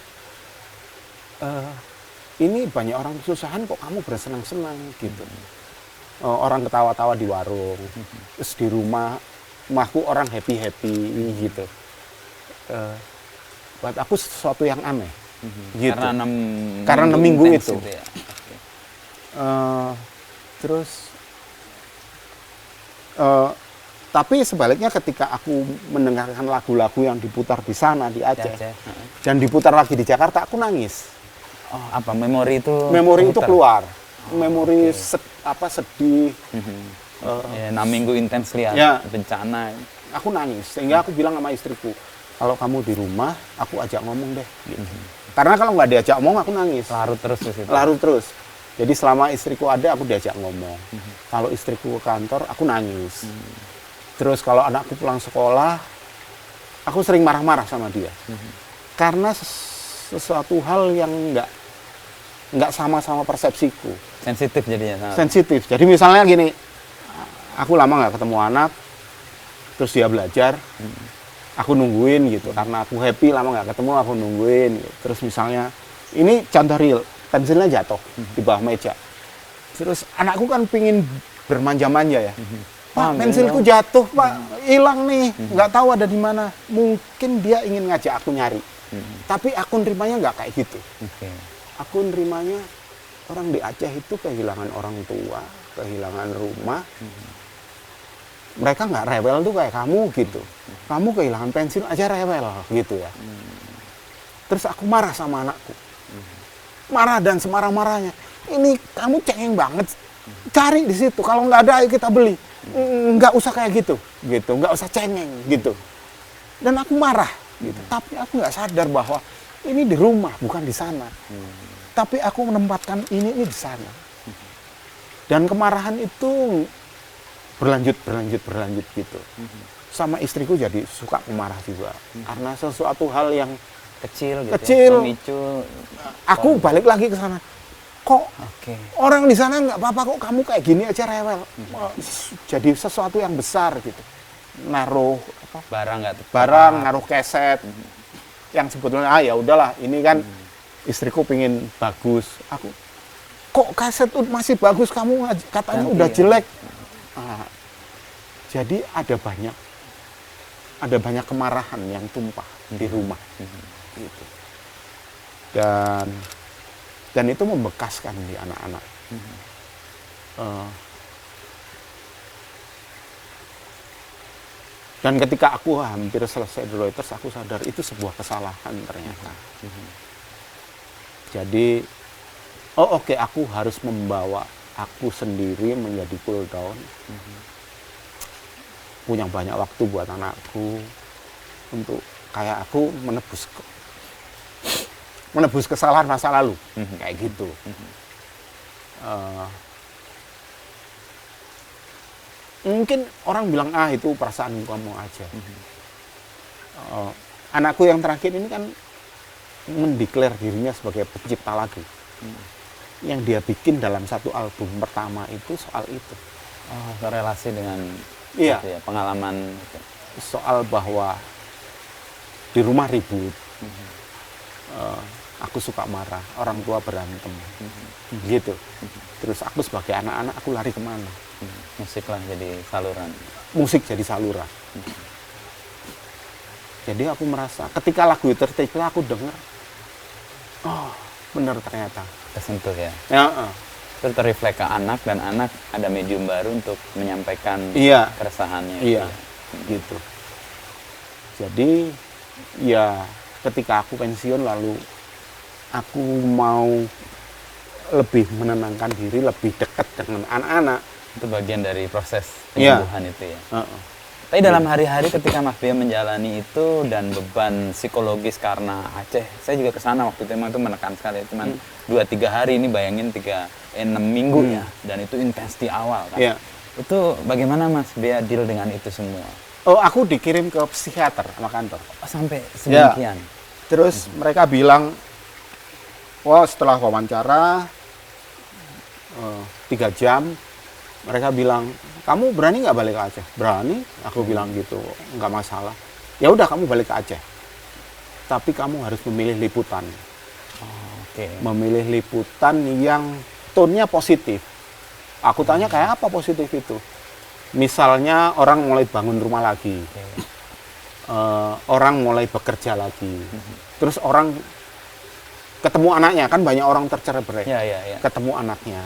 Ini banyak orang kesusahan kok kamu bersenang-senang, gitu. Orang ketawa-tawa di warung, terus di rumahku orang happy-happy, gitu. buat aku sesuatu yang aneh. Gitu. Karena 6 minggu itu. Ya. Terus tapi sebaliknya ketika aku mendengarkan lagu-lagu yang diputar di sana di Aceh. Dan diputar lagi di Jakarta, aku nangis. Oh, apa memori itu? Memori itu keluar. Memori sedih. Ya, 6 minggu intens lihat ya, bencana. Aku nangis. Sehingga aku bilang sama istriku, kalau kamu di rumah, aku ajak ngomong deh. Gitu. Karena kalau nggak diajak ngomong, aku nangis. Larut terus di situ. Larut terus. Jadi selama istriku ada, aku diajak ngomong. Kalau istriku ke kantor, aku nangis. Terus kalau anakku pulang sekolah, aku sering marah-marah sama dia. Karena sesuatu hal yang nggak sama-sama persepsiku. Sensitif jadinya. Sensitif. Jadi misalnya gini, aku lama nggak ketemu anak, terus dia belajar, aku nungguin gitu. Karena aku happy lama nggak ketemu, aku nungguin. Gitu. Terus misalnya, ini contoh real, pensilnya jatuh di bawah meja. Terus anakku kan pingin bermanja-manja ya. Pak, pensilku jatuh, Pak, hilang nih, nggak tahu ada di mana. Mungkin dia ingin ngajak aku nyari. Tapi aku nerimanya nggak kayak gitu. Aku nerimanya orang di Aceh itu kehilangan orang tua, kehilangan rumah. Mereka nggak rewel tuh kayak kamu gitu. Kamu kehilangan pensil aja rewel gitu ya. Terus aku marah sama anakku. Marah dan semarah-marahnya. Ini kamu cengeng banget. Cari di situ. Kalau nggak ada, ayo kita beli. Nggak usah kayak gitu. Nggak usah cengeng gitu. Dan aku marah. Gitu. Tapi aku nggak sadar bahwa ini di rumah, bukan di sana. Tapi aku menempatkan ini di sana. Dan kemarahan itu berlanjut gitu. Sama istriku jadi suka marah juga. Karena sesuatu hal yang kecil gitu. Kecil. Ya, memicu. Aku balik lagi ke sana. Kok orang di sana nggak apa-apa, kok kamu kayak gini aja rewel. Jadi sesuatu yang besar gitu. Naruh barang, naruh keset. Yang sebetulnya ya udahlah, ini kan istriku pingin bagus. Aku kok kaset masih bagus, kamu katanya udah jelek. Jadi ada banyak kemarahan yang tumpah di rumah. Gitu. Dan itu membekaskan di anak-anak. Dan ketika aku hampir selesai di Reuters, aku sadar itu sebuah kesalahan ternyata. Jadi, oke, aku harus membawa aku sendiri menjadi cool down. Punya banyak waktu buat anakku untuk kayak aku menebus kesalahan masa lalu, kayak gitu. Mungkin orang bilang itu perasaan kamu aja. Anakku yang terakhir ini kan mendeklar dirinya sebagai pencipta lagu. Yang dia bikin dalam satu album pertama itu soal itu. Korelasi dengan ya, pengalaman soal bahwa di rumah ribut. Aku suka marah, orang tua berantem, gitu. Terus aku sebagai anak-anak, aku lari kemana? Musiklah jadi saluran. Musik jadi saluran. Jadi aku merasa, ketika lagu itu tercipta, aku dengar, benar ternyata. Tersentuh ya? Ya. Itu terreflek ke anak, dan anak ada medium baru untuk menyampaikan keresahannya. Iya, gitu. Jadi, ya ketika aku pensiun lalu aku mau lebih menenangkan diri, lebih dekat dengan anak-anak. Itu bagian dari proses penyembuhan itu ya. Tapi dalam hari-hari ketika Mas Bia menjalani itu dan beban psikologis karena Aceh, saya juga kesana waktu itu, emang itu menekan sekali. Cuman 2-3 hari ini, bayangin 6 minggu ya, dan itu intens di awal kan. Itu bagaimana Mas Bia deal dengan itu semua? Aku dikirim ke psikiater sama kantor. Sampai sedemikian? Terus mereka bilang, setelah wawancara 3 jam, mereka bilang, kamu berani nggak balik ke Aceh? Berani, aku bilang gitu, nggak masalah. Ya udah, kamu balik ke Aceh. Tapi kamu harus memilih liputan. Memilih liputan yang tone-nya positif. Aku tanya, kayak apa positif itu? Misalnya orang mulai bangun rumah lagi. orang mulai bekerja lagi. Terus orang ketemu anaknya, kan banyak orang tercerai-berai. Ya. Ketemu anaknya.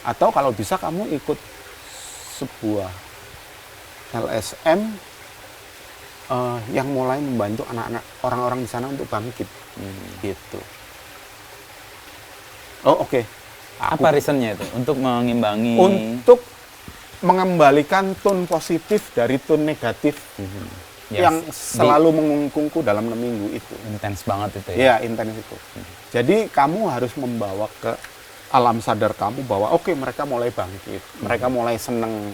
Atau kalau bisa kamu ikut sebuah LSM yang mulai membantu anak-anak orang-orang di sana untuk bangkit. Gitu. Oh, oke. Apa reasonnya itu? Untuk mengimbangi? Untuk mengembalikan tone positif dari tone negatif yang selalu mengungkungku dalam 6 minggu itu. Intens banget itu ya? Iya, intens itu. Jadi kamu harus membawa ke alam sadar kamu bahwa oke, mereka mulai bangkit, mereka mulai seneng.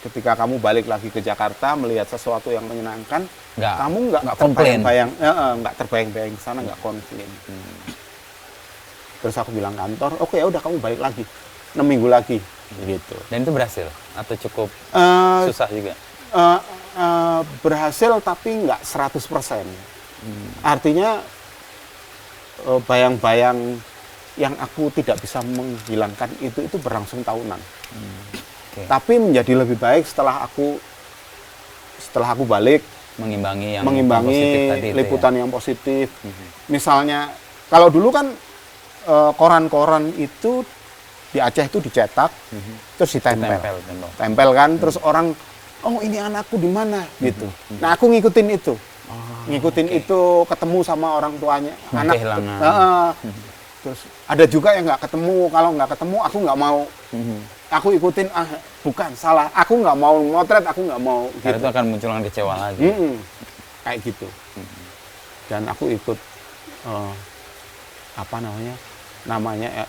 Ketika kamu balik lagi ke Jakarta melihat sesuatu yang menyenangkan, kamu nggak terbayang-bayang ke sana, nggak komplain. Terus aku bilang kantor, oke ya udah kamu balik lagi 6 minggu lagi, gitu. Dan itu berhasil atau cukup susah juga? Berhasil tapi nggak 100%. Artinya bayang-bayang yang aku tidak bisa menghilangkan itu berlangsung tahunan. Okay. Tapi menjadi lebih baik setelah aku balik mengimbangi liputan yang positif. Misalnya kalau dulu kan koran-koran itu di Aceh itu dicetak, terus ditempel kan, terus orang, oh ini anakku di mana gitu. Nah aku ngikutin itu, itu ketemu sama orang tuanya, anak. Terus ada juga yang nggak ketemu, kalau nggak ketemu aku nggak mau, aku ikutin, bukan salah, aku nggak mau motret, aku nggak mau. Karena gitu. itu akan munculkan kecewa lagi. Kayak gitu. Dan aku ikut namanya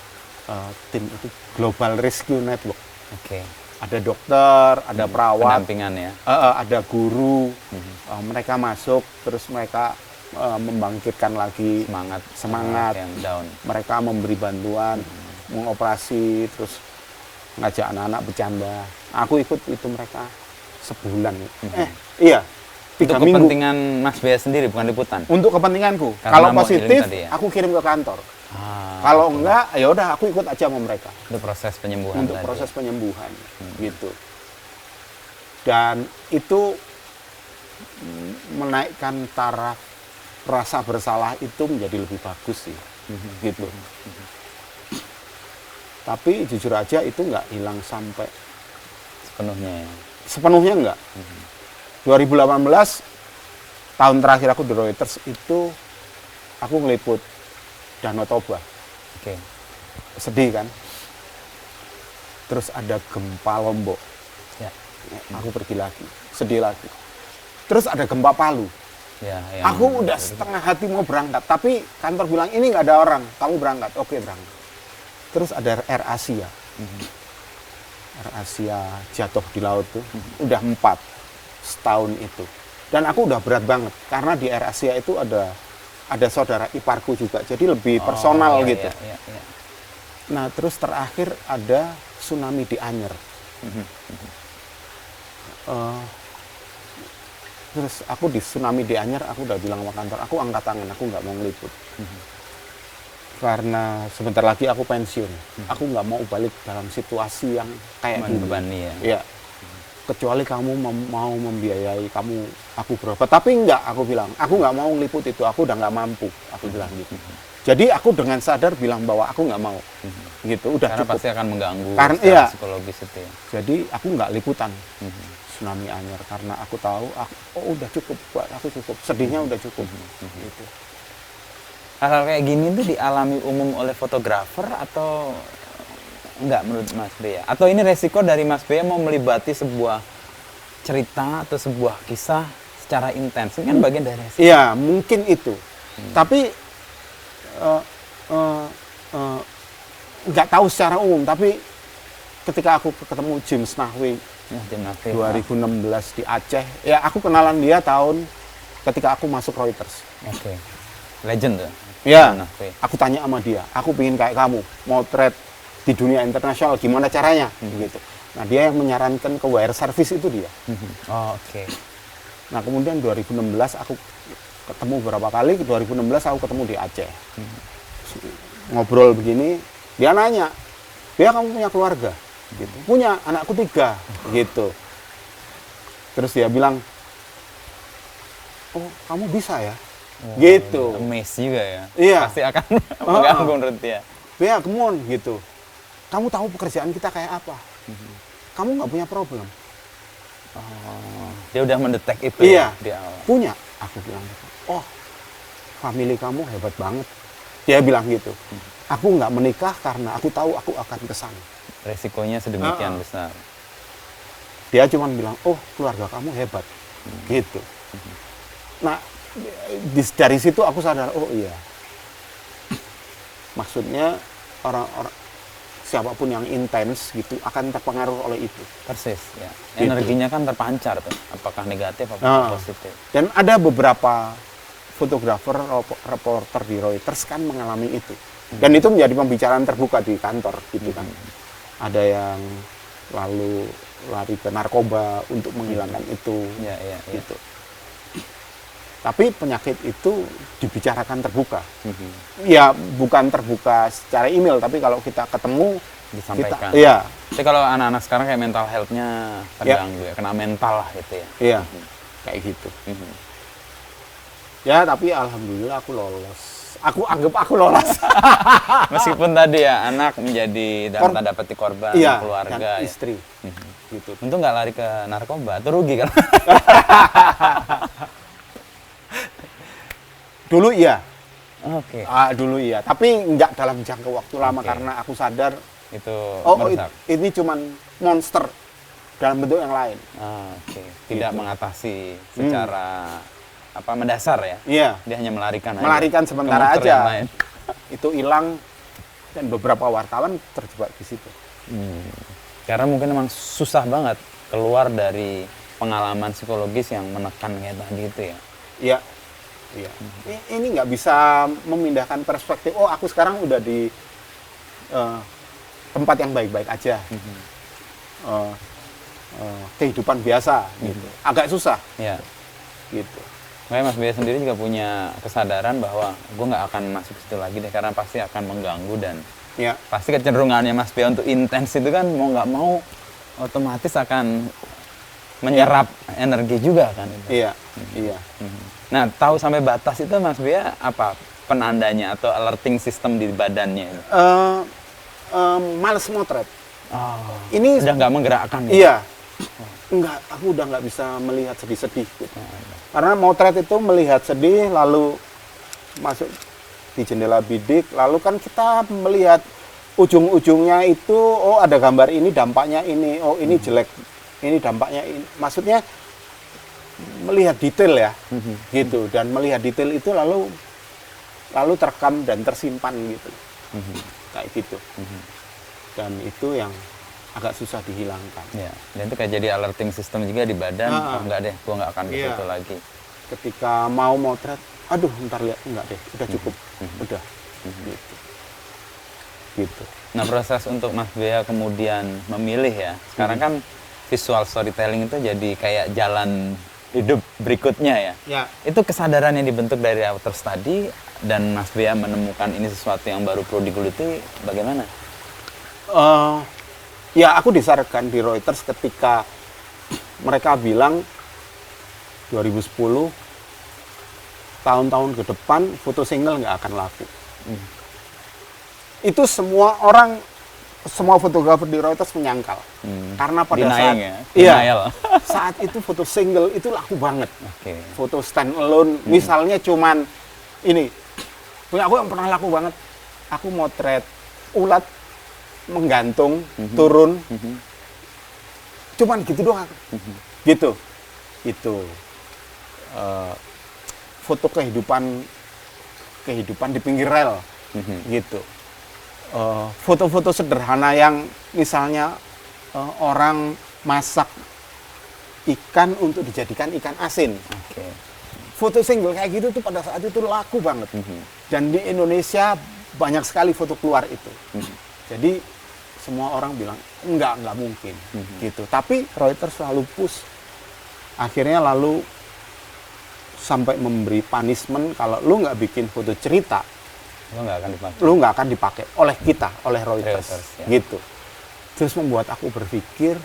tim itu Global Rescue Network. Oke. Ada dokter, ada perawat, pendampingan ya. Ada guru. Mereka masuk, terus mereka membangkitkan lagi semangat yang down. Mereka memberi bantuan, mengoperasi, terus ngajak anak-anak bercanda. Aku ikut itu mereka sebulan. Iya. 3 untuk minggu. Kepentingan Mas Bea sendiri, bukan liputan. Untuk kepentinganku. Karena kalau positif, ya? aku kirim ke kantor. Kalau enggak, ya udah aku ikut aja sama mereka. Untuk proses penyembuhan. Untuk proses penyembuhan, gitu. Dan itu menaikkan taraf rasa bersalah itu menjadi lebih bagus sih, gitu. Tapi jujur aja itu nggak hilang sampai sepenuhnya. Ya? Sepenuhnya enggak. 2018 tahun terakhir aku di Reuters itu aku ngeliput Danau Toba. Oke. Sedih kan? Terus ada gempa Lombok. Ya. Aku pergi lagi, sedih lagi. Terus ada gempa Palu. Ya, aku udah setengah hati mau berangkat, tapi kantor bilang ini nggak ada orang, kamu berangkat. Oke, berangkat. Terus ada Air Asia. Air Asia jatuh di laut tuh, udah 4 setahun itu. Dan aku udah berat banget karena di Air Asia itu ada saudara iparku juga, jadi lebih personal gitu. Ya. Nah terus terakhir ada tsunami di Anyer. Terus aku di tsunami di Anyer, aku udah bilang sama kantor, aku angkat tangan, aku nggak mau ngeliput. Karena sebentar lagi aku pensiun, aku nggak mau balik dalam situasi yang kayak gini. Ya. Kecuali kamu mau membiayai aku berobat, tapi enggak, aku bilang, aku nggak mau ngeliput itu, aku udah nggak mampu, aku bilang gitu. Jadi aku dengan sadar bilang bahwa aku nggak mau, gitu, udah karena cukup. pasti akan mengganggu psikologis itu ya. Jadi aku nggak liputan tsunami Anyer karena aku tahu, udah cukup, buat aku cukup, sedihnya udah cukup. Gitu. Hal-hal kayak gini tuh dialami umum oleh fotografer atau enggak menurut Mas Bea? Atau ini resiko dari Mas Bea mau melibati sebuah cerita atau sebuah kisah secara intens? Ini kan bagian dari resiko. Iya, mungkin itu. Tapi nggak tahu secara umum. Tapi ketika aku ketemu James Nahwe 2016 di Aceh, ya aku kenalan dia ketika aku masuk Reuters. Oke. Legend tuh. Ya, aku tanya sama dia, aku pengen kayak kamu, motret di dunia internasional, gimana caranya? Gitu. Nah, dia yang menyarankan ke wire service itu dia. Oke. Nah, kemudian 2016 aku ketemu beberapa kali, 2016 aku ketemu di Aceh. Ngobrol begini, dia nanya, "Bea, kamu punya keluarga?" Gitu. "Punya, anakku 3." Gitu. Terus dia bilang, oh kamu bisa ya, gitu. Amazed juga ya. Iya. Pasti akan mengganggu menurut dia. Bea, come on, gitu. Kamu tahu pekerjaan kita kayak apa? Kamu nggak punya problem. Dia udah mendetek itu Iya, ya di awal. punya. Aku bilang gitu. Oh, family kamu hebat banget. Dia bilang gitu. Aku nggak menikah karena aku tahu aku akan ke sana. Resikonya sedemikian besar. Dia cuma bilang, oh keluarga kamu hebat. Gitu. Nah, dari situ aku sadar, oh iya. Maksudnya orang-orang siapapun yang intens gitu akan terpengaruh oleh itu. Persis, ya. Gitu. Energinya kan terpancar tuh, apakah negatif apakah positif. Dan ada beberapa fotografer, reporter di Reuters kan mengalami itu. Dan itu menjadi pembicaraan terbuka di kantor gitu kan. Ada yang lalu lari ke narkoba untuk menghilangkan itu, Ya. gitu. Tapi penyakit itu dibicarakan terbuka. Ya bukan terbuka secara email, tapi kalau kita ketemu Disampaikan. Iya. Tapi kalau anak-anak sekarang kayak mental health-nya terganggu ya, kena mental lah gitu ya. Iya, kayak gitu. Ya, tapi alhamdulillah aku lolos. Aku anggap aku lolos. Meskipun tadi ya anak menjadi dalam tanda petik korban Iya, keluarga dan ya. istri. Gitu. Untung nggak lari ke narkoba, atau rugi kan? Dulu iya. Oke. Dulu iya, tapi nggak dalam jangka waktu lama karena aku sadar Itu oh, merusak. ini cuman monster dalam bentuk yang lain. Oke. Tidak Gitu. mengatasi secara mendasar ya. Iya. Dia hanya melarikan aja. Melarikan ke sementara monster aja. yang lain. Itu hilang dan beberapa wartawan terjebak di situ. Karena mungkin memang susah banget keluar dari pengalaman psikologis yang menekan kayak tadi itu ya. Iya. Iya. Ini nggak bisa memindahkan perspektif. Oh, aku sekarang udah di tempat yang baik-baik aja. Kehidupan biasa gitu. Agak susah Iya. gitu. Makanya Mas Bea sendiri juga punya kesadaran bahwa gue nggak akan masuk situ lagi deh, karena pasti akan mengganggu dan Ya. pasti kecenderungannya Mas Bea untuk intens itu kan mau nggak mau otomatis akan menyerap energi juga kan. Iya. Iya. Nah, tahu sampai batas itu Mas Bea apa penandanya atau alerting system di badannya itu? Males motret. Oh, Ini udah nggak menggerakkan ya? iya. Enggak, aku udah nggak bisa melihat sedih-sedih. Gitu. Karena motret itu melihat sedih, lalu masuk di jendela bidik, lalu kan kita melihat ujung-ujungnya itu, oh ada gambar ini, dampaknya ini, oh ini jelek, ini dampaknya ini. Maksudnya melihat detail ya, gitu. Dan melihat detail itu lalu terekam dan tersimpan gitu, kayak gitu. Dan itu yang agak susah dihilangkan. Ya, dan itu kayak jadi alerting system juga di badan. Oh, enggak deh, gua nggak akan ke Iya. situ lagi. Ketika mau motret, aduh ntar lihat, enggak deh, udah cukup, udah, gitu. Gitu. Nah, proses untuk Mas Bea kemudian memilih ya. Sekarang kan visual storytelling itu jadi kayak jalan hidup berikutnya ya. Ya. Itu kesadaran yang dibentuk dari Reuters tadi dan Mas Bea menemukan ini sesuatu yang baru perlu digeluti, bagaimana? Ya aku disarankan di Reuters ketika mereka bilang 2010 tahun-tahun ke depan foto single nggak akan laku. Itu semua orang, semua fotografer di Reuters menyangkal. Karena pada Denying saat ya? iya, Denial. saat itu foto single itu laku banget. Oke. Foto stand alone misalnya cuman ini. Punya aku yang pernah laku banget. Aku motret ulat menggantung, turun, cuman gitu doang, gitu, itu foto kehidupan di pinggir rel, gitu, foto-foto sederhana yang misalnya orang masak ikan untuk dijadikan ikan asin, Oke. foto single kayak gitu tuh pada saat itu laku banget, dan di Indonesia banyak sekali foto keluar itu. Jadi semua orang bilang enggak mungkin gitu. Tapi Reuters selalu push. Akhirnya lalu sampai memberi punishment kalau lu nggak bikin foto cerita, Lo nggak akan dipakai. lu nggak akan dipakai oleh kita, oleh Reuters, Ya. gitu. Terus membuat aku berpikir,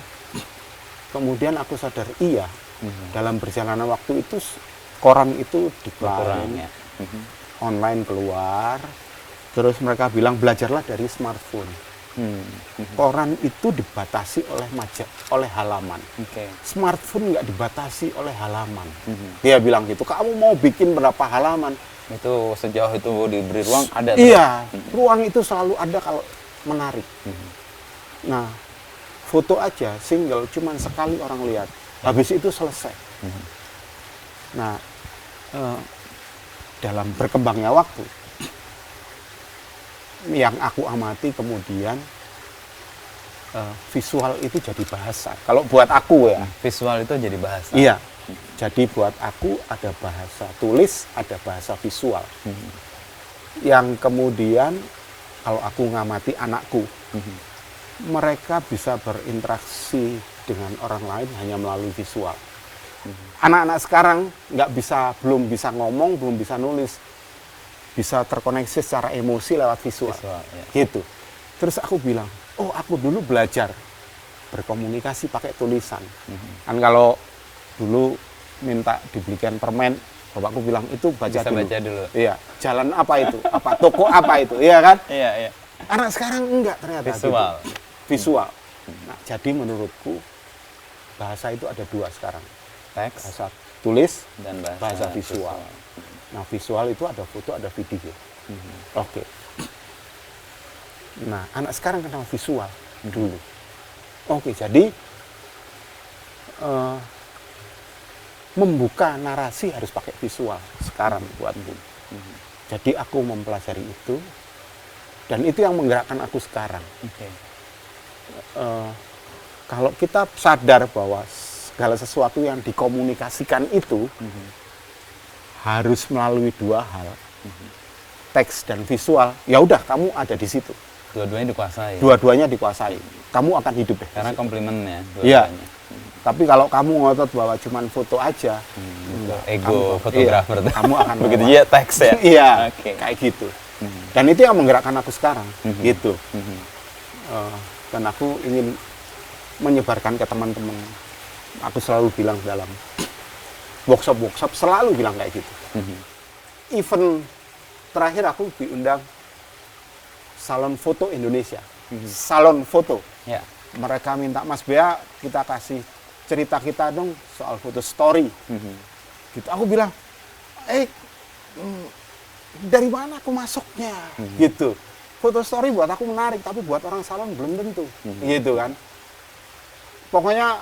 kemudian aku sadar iya, dalam perjalanan waktu itu koran itu Kurang decline, ya. online keluar, terus mereka bilang belajarlah dari smartphone. Koran itu dibatasi oleh halaman. Oke. Smartphone nggak dibatasi oleh halaman. Dia bilang gitu, kamu mau bikin berapa halaman? Itu sejauh itu diberi ruang ada. Iya, ruang itu selalu ada kalau menarik. Nah, foto aja single cuman sekali orang lihat, habis itu selesai. Nah, dalam berkembangnya waktu, yang aku amati kemudian visual itu jadi bahasa. Kalau buat aku ya, Visual itu jadi bahasa. iya. Jadi buat aku ada bahasa tulis, ada bahasa visual. Yang kemudian kalau aku ngamati anakku, mereka bisa berinteraksi dengan orang lain hanya melalui visual. Anak-anak sekarang belum bisa ngomong, belum bisa nulis, bisa terkoneksi secara emosi lewat visual. Ya. Gitu. Terus aku bilang, oh aku dulu belajar berkomunikasi pakai tulisan. Kan kalau dulu minta dibelikan permen, bapakku bilang itu baca dulu. Iya, jalan apa itu? Apa toko apa itu? Iya kan? Iya, iya. Anak sekarang enggak ternyata. Visual. Gitu. Visual. Nah, jadi menurutku bahasa itu ada dua sekarang. Teks Bahasa tulis dan bahasa visual. Nah, visual itu ada foto, ada video. Oke. Nah, anak sekarang kenal visual dulu. Oke, jadi membuka narasi harus pakai visual sekarang buatku. Jadi aku mempelajari itu, dan itu yang menggerakkan aku sekarang. Kalau kita sadar bahwa segala sesuatu yang dikomunikasikan itu harus melalui dua hal, teks dan visual, ya udah kamu ada di situ. Dua-duanya dikuasai. Dua-duanya dikuasai. Kamu akan hidup deh. Karena komplimen ya. Iya. Tapi kalau kamu ngotot bahwa cuman foto aja, ego fotografer. Iya, kamu akan begitu juga teks ya. Iya, kayak gitu. Dan itu yang menggerakkan aku sekarang, gitu. Dan aku ingin menyebarkan ke teman-teman. Aku selalu bilang dalam workshop selalu bilang kayak gitu. Event terakhir aku diundang Salon Foto Indonesia, Salon Foto. Ya. Mereka minta, Mas Bea, kita kasih cerita kita dong soal foto story. Gitu. Aku bilang, dari mana aku masuknya? Gitu. Foto story buat aku menarik, tapi buat orang salon belum tentu. Gitu kan. Pokoknya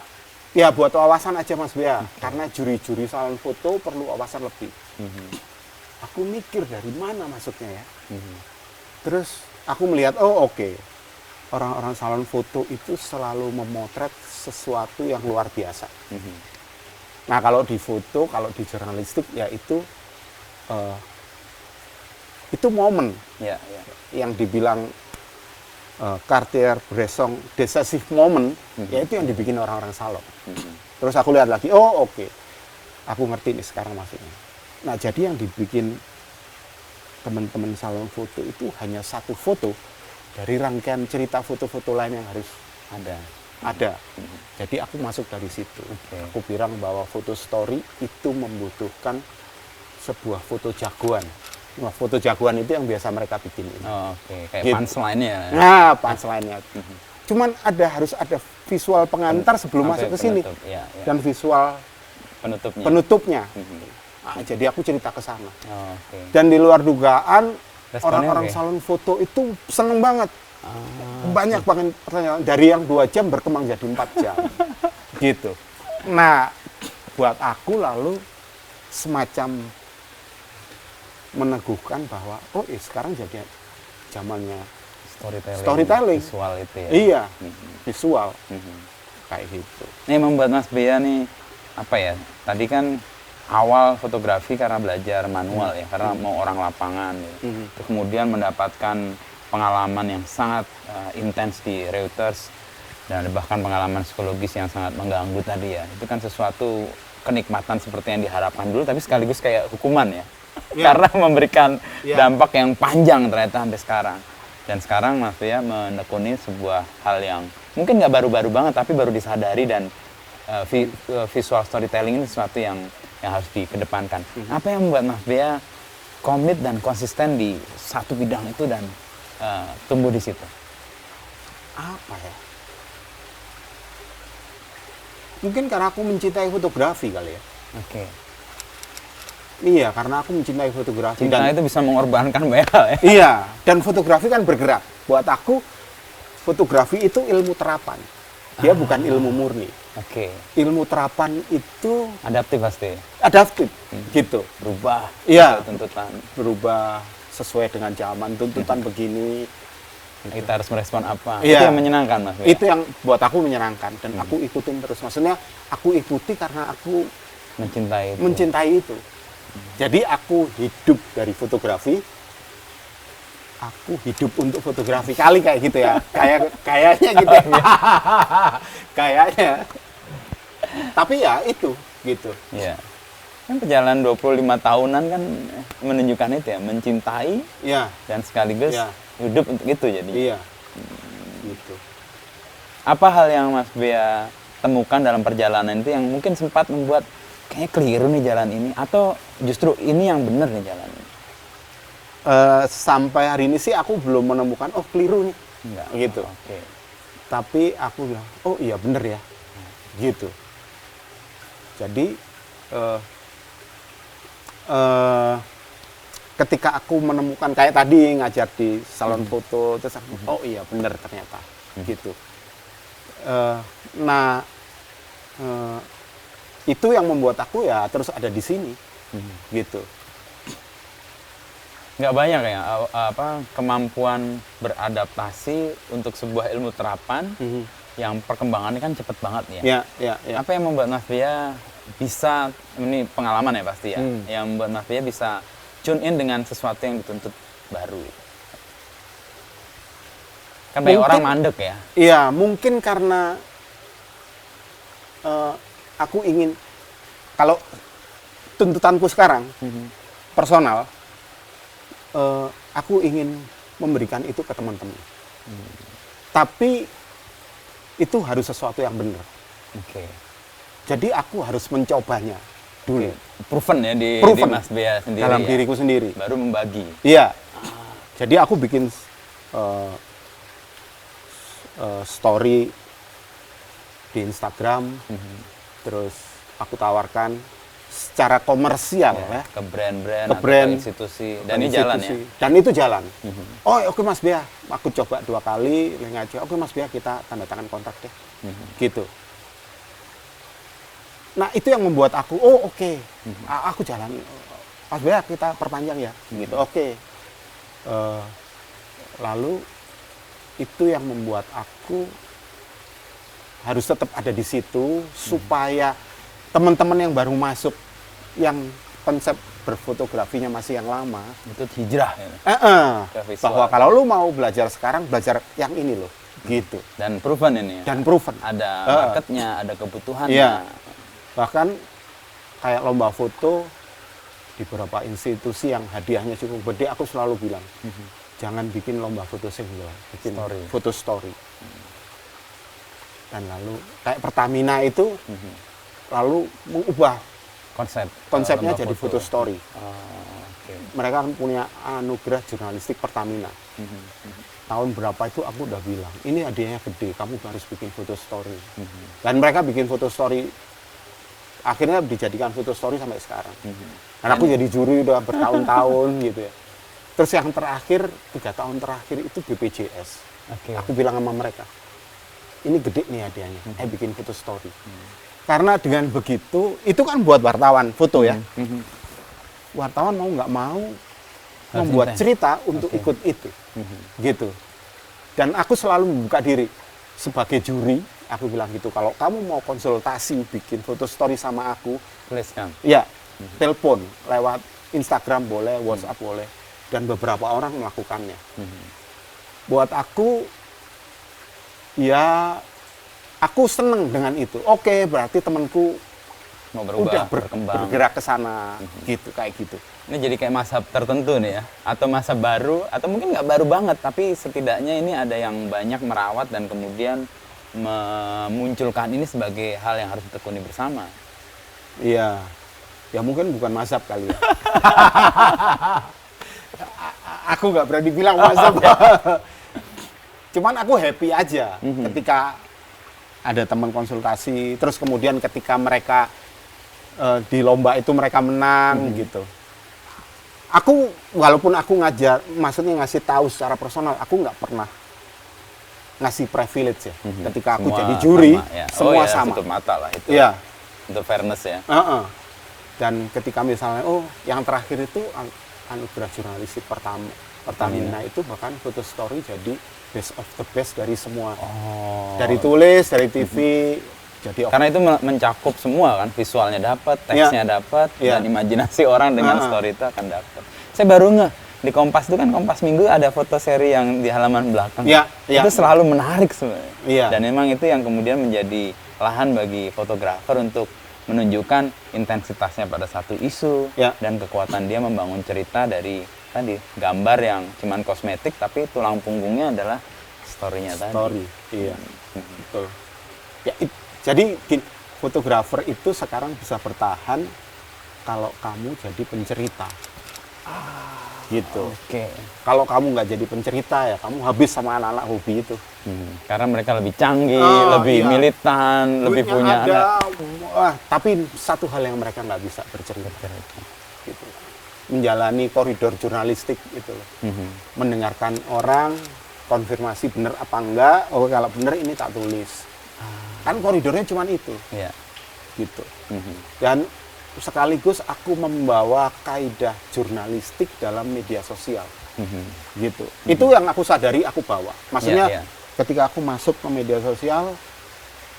ya buat wawasan aja Mas Bea, karena juri-juri salon foto perlu wawasan lebih. Aku mikir dari mana masuknya ya. Terus aku melihat, orang-orang salon foto itu selalu memotret sesuatu yang luar biasa. Nah kalau di foto, kalau di jurnalistik ya itu momen yang dibilang Cartier-Bresson decisive moment, ya itu yang dibikin orang-orang salon. Terus aku lihat lagi, aku ngerti nih sekarang maksudnya. Nah jadi yang dibikin teman-teman salon foto itu hanya satu foto dari rangkaian cerita foto-foto lain yang harus ada. Jadi aku masuk dari situ. Aku bilang bahwa foto story itu membutuhkan sebuah foto jagoan. Nah, foto jagoan itu yang biasa mereka bikin ini. Kayak gitu. Punchline-nya. Nah, punchline-nya. Cuman harus ada visual pengantar sebelum masuk ke sini. Dan visual penutupnya. Nah, jadi aku cerita ke sana. Dan di luar dugaan, orang-orang salon foto itu seneng banget. Banyak banget pertanyaan. Dari yang 2 jam berkembang jadi 4 jam. Gitu. Nah, buat aku lalu semacam meneguhkan bahwa, sekarang jadi zamannya storytelling. Visual itu ya. Iya, visual. Kayak gitu. Ini membuat Mas Bea nih, tadi kan awal fotografi karena belajar manual ya, karena mau orang lapangan gitu. Terus kemudian mendapatkan pengalaman yang sangat intens di Reuters dan bahkan pengalaman psikologis yang sangat mengganggu tadi ya. Itu kan sesuatu kenikmatan seperti yang diharapkan dulu, tapi sekaligus kayak hukuman ya. Karena memberikan dampak yang panjang ternyata sampai sekarang. Dan sekarang Mas Bea menekuni sebuah hal yang mungkin nggak baru-baru banget, tapi baru disadari, dan visual storytelling ini sesuatu yang yang harus dikedepankan. Apa yang membuat Mas Bea komit dan konsisten di satu bidang itu dan tumbuh di situ? Apa ya? Mungkin karena aku mencintai fotografi kali ya. Oke. Iya, karena aku mencintai fotografi. Cinta itu bisa mengorbankan banyak hal ya. Iya, dan fotografi kan bergerak. Buat aku, fotografi itu ilmu terapan. Dia bukan ilmu murni. Oke. Ilmu terapan itu Adaptif pasti. adaptif, gitu. Berubah. Iya. sesuai tuntutan. Berubah sesuai dengan zaman, tuntutan begini. Kita harus merespon apa? Iya. Itu yang menyenangkan, Mas Bea. Itu yang buat aku menyenangkan. Dan aku ikutin terus. Maksudnya, aku ikuti karena aku mencintai itu. mencintai itu. Jadi aku hidup dari fotografi, aku hidup untuk fotografi kali kayak gitu ya, kayaknya gitu ya. Kayaknya. Tapi ya itu gitu. Iya. Kan perjalanan 25 tahunan kan menunjukkan itu ya, mencintai Iya, dan sekaligus Iya. hidup untuk itu jadi. iya. Gitu. Apa hal yang Mas Bea temukan dalam perjalanan itu yang mungkin sempat membuat kayaknya keliru nih jalan ini atau justru ini yang benar nih jalan ini? Sampai hari ini sih aku belum menemukan oh keliru nih. Enggak. Gitu. Oke. Tapi aku bilang, oh iya bener ya. Gitu. Jadi ketika aku menemukan kayak tadi ngajar di salon foto, terus aku, oh iya bener ternyata. Gitu. Itu yang membuat aku ya terus ada di sini. Gitu. Nggak banyak ya kemampuan beradaptasi untuk sebuah ilmu terapan yang perkembangannya kan cepet banget nih ya. Ya. Apa yang membuat Mas Bea bisa, ini pengalaman ya pasti ya, yang membuat Mas Bea bisa tune in dengan sesuatu yang dituntut baru. Kan banyak orang mandek ya. Iya, mungkin karena aku ingin, kalau tuntutanku sekarang personal, aku ingin memberikan itu ke teman-teman. Tapi itu harus sesuatu yang benar. Oke. Jadi aku harus mencobanya dulu. Proven ya di Proven. Mas Bea sendiri. Dalam ya? diriku sendiri. Baru membagi. Iya. Jadi aku bikin story di Instagram, terus aku tawarkan secara komersial ya. Ke brand-brand Ke atau brand, ke institusi. Dan ini jalan ya. Dan itu jalan. Oh oke Mas Bea, aku coba 2 kali ngaji. Oke Mas Bea, kita tanda tangan kontrak deh. Gitu. Nah itu yang membuat aku, oh oke, aku jalan. Mas Bea kita perpanjang ya. Gitu. Oke. Lalu itu yang membuat aku harus tetap ada di situ supaya teman-teman yang baru masuk, yang konsep berfotografinya masih yang lama, Itu hijrah ya. Ke visual. bahwa kalau lu mau belajar sekarang, belajar yang ini loh, gitu. Dan proven ini ya. Dan proven. Ada marketnya, ada kebutuhannya. Iya. Bahkan kayak lomba foto di beberapa institusi yang hadiahnya cukup gede, aku selalu bilang, jangan bikin lomba foto single, bikin Story. foto story. Dan lalu kayak Pertamina itu, lalu mengubah konsepnya lomba jadi foto story. Oke. Mereka kan punya anugerah jurnalistik Pertamina. Tahun berapa itu aku udah bilang, ini hadiahnya gede, kamu harus bikin foto story. Dan mereka bikin foto story, akhirnya dijadikan foto story sampai sekarang. Dan aku jadi juri udah bertahun-tahun gitu ya. Terus yang terakhir, 3 tahun terakhir itu BPJS. Oke. Aku bilang sama mereka, ini gede nih hadiahnya, bikin foto story. Karena dengan begitu, itu kan buat wartawan foto ya. Wartawan mau nggak mau membuat cerita untuk ikut itu, gitu. Dan aku selalu membuka diri sebagai juri. Aku bilang gitu, kalau kamu mau konsultasi bikin foto story sama aku, Please kan. ya telepon lewat Instagram boleh, WhatsApp boleh, dan beberapa orang melakukannya. Buat aku, ya aku seneng dengan itu. Oke, berarti temanku Mau berubah, udah berkembang. bergerak ke sana, gitu, kayak gitu. Ini jadi kayak masa tertentu nih ya, atau masa baru, atau mungkin nggak baru banget, tapi setidaknya ini ada yang banyak merawat dan kemudian memunculkan ini sebagai hal yang harus ditekuni bersama. Iya, Ya mungkin bukan mazhab kali ya. Aku nggak berani bilang mazhab. Cuman aku happy aja ketika ada teman konsultasi, terus kemudian ketika mereka di lomba itu mereka menang gitu. Aku walaupun aku ngajar, maksudnya ngasih tahu secara personal, aku nggak pernah ngasih privilege ya. Ketika aku Semua jadi juri, sama, ya. semua sama. Tutup mata lah itu. Iya. Untuk fairness ya. Dan ketika misalnya, yang terakhir itu anugerah jurnalistik Pertamina itu bahkan foto story jadi best of the best dari semua. Dari tulis, dari TV, jadi karena itu mencakup semua kan, visualnya dapat, teksnya dapat, dan imajinasi orang dengan story itu akan dapat. Saya baru ngeh, di Kompas itu kan Kompas Minggu ada foto seri yang di halaman belakang. Itu selalu menarik sebenarnya. Dan memang itu yang kemudian menjadi lahan bagi fotografer untuk menunjukkan intensitasnya pada satu isu dan kekuatan dia membangun cerita dari tadi gambar yang cuman kosmetik tapi tulang punggungnya adalah story-nya tadi. Betul. Ya, jadi fotografer itu sekarang bisa bertahan kalau kamu jadi pencerita. Gitu. Kalau kamu nggak jadi pencerita ya kamu habis sama anak-anak hobi itu. Karena mereka lebih canggih, lebih militan, lebih punya tapi satu hal yang mereka nggak bisa bercerita. Gitu. Menjalani koridor jurnalistik itu loh. Mendengarkan orang, konfirmasi benar apa enggak, kalau benar ini tak tulis. Kan koridornya cuma itu. Gitu. Dan sekaligus aku membawa kaidah jurnalistik dalam media sosial. Gitu. Itu yang aku sadari aku bawa. Maksudnya ketika aku masuk ke media sosial,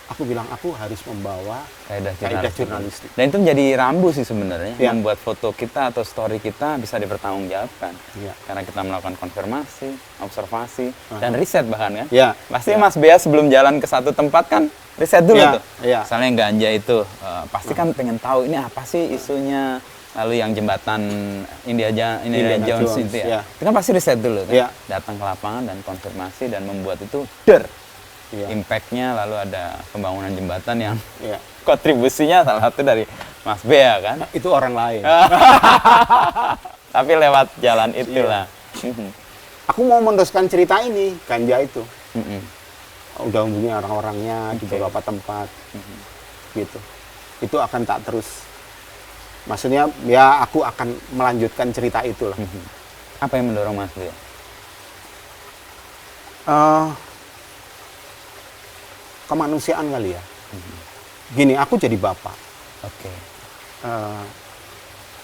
aku bilang aku harus membawa kaidah jurnalistik. Dan itu menjadi rambu sih sebenarnya, membuat foto kita atau story kita bisa dipertanggungjawabkan. Karena kita melakukan konfirmasi, observasi, dan riset bahkan kan. Pasti Mas Bea sebelum jalan ke satu tempat kan riset dulu tuh. Misalnya ganja itu, pasti kan pengen tahu ini apa sih isunya. Lalu yang jembatan Indiana Jones itu ya. Itu kan pasti riset dulu kan. Datang ke lapangan dan konfirmasi dan membuat itu impact-nya, lalu ada pembangunan jembatan yang kontribusinya salah satu dari Mas Bea kan. Itu orang lain. Tapi lewat jalan itulah. Aku mau meneruskan cerita ini, ganja itu. Udah hubungi orang-orangnya di beberapa tempat. Gitu. Itu akan tak terus. Maksudnya ya aku akan melanjutkan cerita itu lah. Apa yang mendorong Mas Bea? Kemanusiaan kali ya. Gini, aku jadi bapak.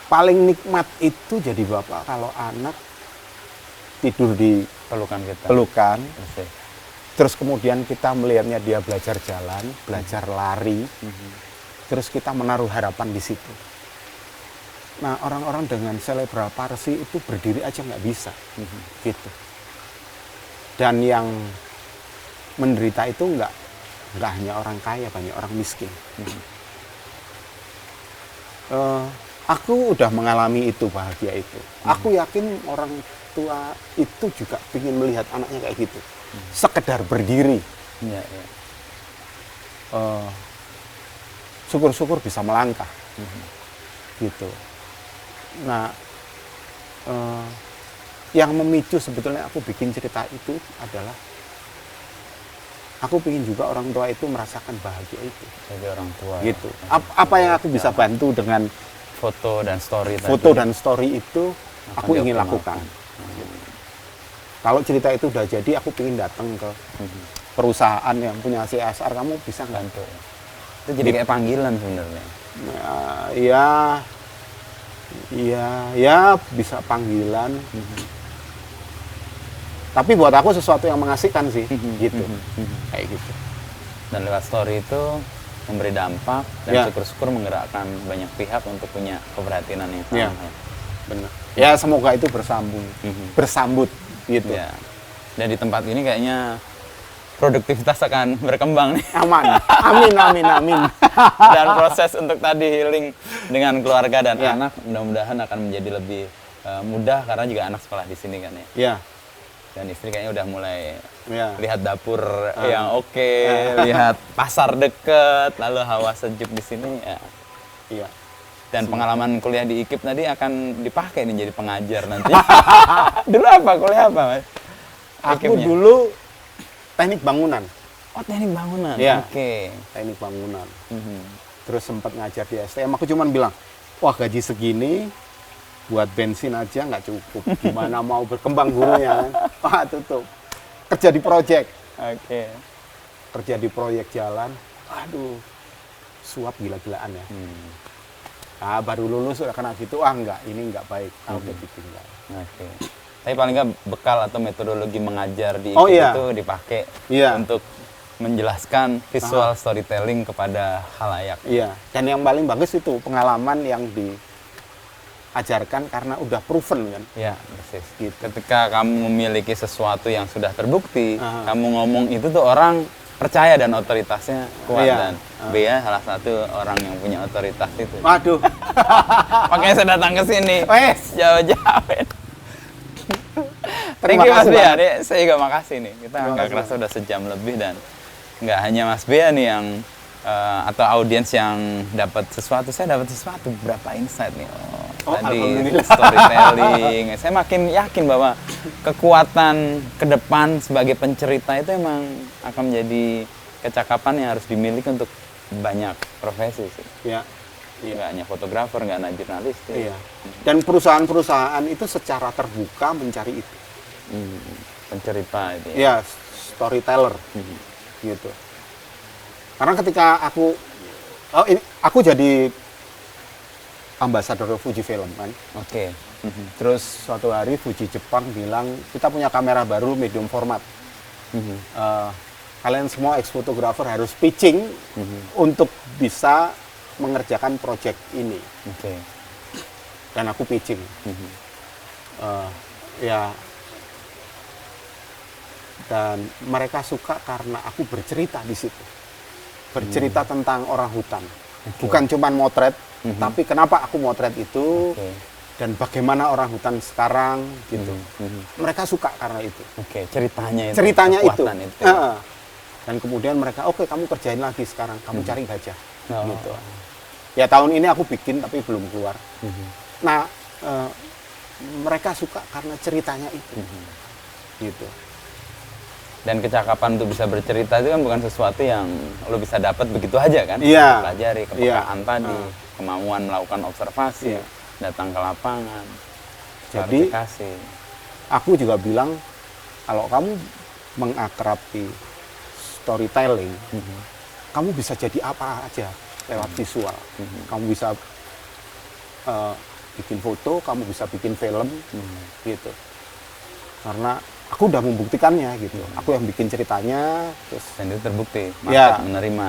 Paling nikmat itu jadi bapak kalau anak tidur di pelukan. Terus kemudian kita melihatnya dia belajar jalan, belajar lari. Terus kita menaruh harapan di situ. Nah, orang-orang dengan cerebral palsy itu berdiri aja nggak bisa. Gitu. Dan yang menderita itu nggak hanya orang kaya, banyak orang miskin. Aku udah mengalami itu, bahagia itu. Aku yakin orang tua itu juga ingin melihat anaknya kayak gitu. Sekedar berdiri. Syukur-syukur bisa melangkah. Gitu. Nah, yang memicu sebetulnya aku bikin cerita itu adalah aku ingin juga orang tua itu merasakan bahagia itu. Jadi orang tua. Gitu. Apa yang aku bisa bantu dengan foto dan story dan story itu aku ingin lakukan. Kalau cerita itu udah jadi, aku ingin datang ke perusahaan yang punya CSR, kamu bisa bantu. Itu jadi kayak panggilan sebenarnya. Ya bisa panggilan. Tapi buat aku sesuatu yang mengasihkan sih, gitu. Kayak gitu. Dan lewat story itu memberi dampak dan syukur-syukur menggerakkan banyak pihak untuk punya keprihatinan yang sama. Benar. Ya semoga itu bersambut gitu. Dan di tempat ini kayaknya produktivitas akan berkembang nih. Amin. Dan proses untuk tadi healing dengan keluarga dan anak mudah-mudahan akan menjadi lebih mudah karena juga anak sekolah di sini kan ya. Dan istri kayaknya udah mulai lihat dapur yang lihat pasar deket, lalu hawa sejuk di sini Dan pengalaman kuliah di IKIP tadi akan dipakai nih jadi pengajar nanti. Dulu apa? Kuliah apa, Mas? Aku dulu teknik bangunan. Oh, teknik bangunan. Ya. Oke. Teknik bangunan. Terus sempat ngajar di STM. Aku cuman bilang, wah gaji segini buat bensin aja nggak cukup. Gimana mau berkembang gurunya? Wah tutup. Kerja di proyek. Oke. Kerja di proyek jalan. Aduh, suap gila-gilaan ya. Nah, baru lulus udah kena gitu, enggak, ini enggak baik. Aku ditinggal. Oke. Tapi paling nggak bekal atau metodologi mengajar di Oh, IKIP iya. itu dipakai Iya. untuk menjelaskan visual storytelling kepada khalayak. Iya, dan yang paling bagus itu pengalaman yang diajarkan karena udah proven kan. Ya, persis. Gitu. Ketika kamu memiliki sesuatu yang sudah terbukti, kamu ngomong itu tuh orang percaya dan otoritasnya kuat. Iya. Dan Bea salah satu orang yang punya otoritas itu. Waduh. Makanya saya datang ke sini. Wes. Jauh-jauh. Thank Terima you Mas kasih Bea. banget. Nih, saya juga makasih nih. Kita Terima nggak kasih kerasa udah sejam lebih dan nggak hanya Mas Bea nih yang atau audiens yang dapat sesuatu. Saya dapat sesuatu. Berapa insight nih? Oh, Tadi alhamdulillah. storytelling. Saya makin yakin bahwa kekuatan ke depan sebagai pencerita itu emang akan menjadi kecakapan yang harus dimiliki untuk banyak profesi sih. Ya. Nggak hanya fotografer, nggak hanya jurnalis. Iya. Dan perusahaan-perusahaan itu secara terbuka mencari itu. Pencerita itu ya. Iya, storyteller. Gitu. Karena ketika aku jadi ambasador Fuji Film kan. Oke. Terus suatu hari Fuji Jepang bilang, kita punya kamera baru medium format. Kalian semua ex-fotografer harus pitching untuk bisa mengerjakan proyek ini. Oke. Dan aku pitching. Ya. Dan mereka suka karena aku bercerita di situ. Bercerita tentang orang hutan. Bukan cuma motret, tapi kenapa aku motret itu. Dan bagaimana orang hutan sekarang gitu. Mereka suka karena itu. Oke, ceritanya itu. Ceritanya itu. kekuatan itu. Dan kemudian mereka, oke, kamu kerjain lagi sekarang, kamu cari gajah. Oh. Gitu. Ya tahun ini aku bikin tapi belum keluar. Nah, mereka suka karena ceritanya itu. Gitu. Dan kecakapan untuk bisa bercerita itu kan bukan sesuatu yang lo bisa dapat begitu aja kan? Iya. Pelajari kepekaan tadi, kemampuan melakukan observasi, Iya. datang ke lapangan, Jadi, klarifikasi. aku juga bilang, kalau kamu mengakrabi storytelling, kamu bisa jadi apa aja lewat visual. Kamu bisa bikin foto, kamu bisa bikin film, gitu. Karena aku udah membuktikannya gitu. Aku yang bikin ceritanya, terus Dan itu terbukti, market Ya. menerima.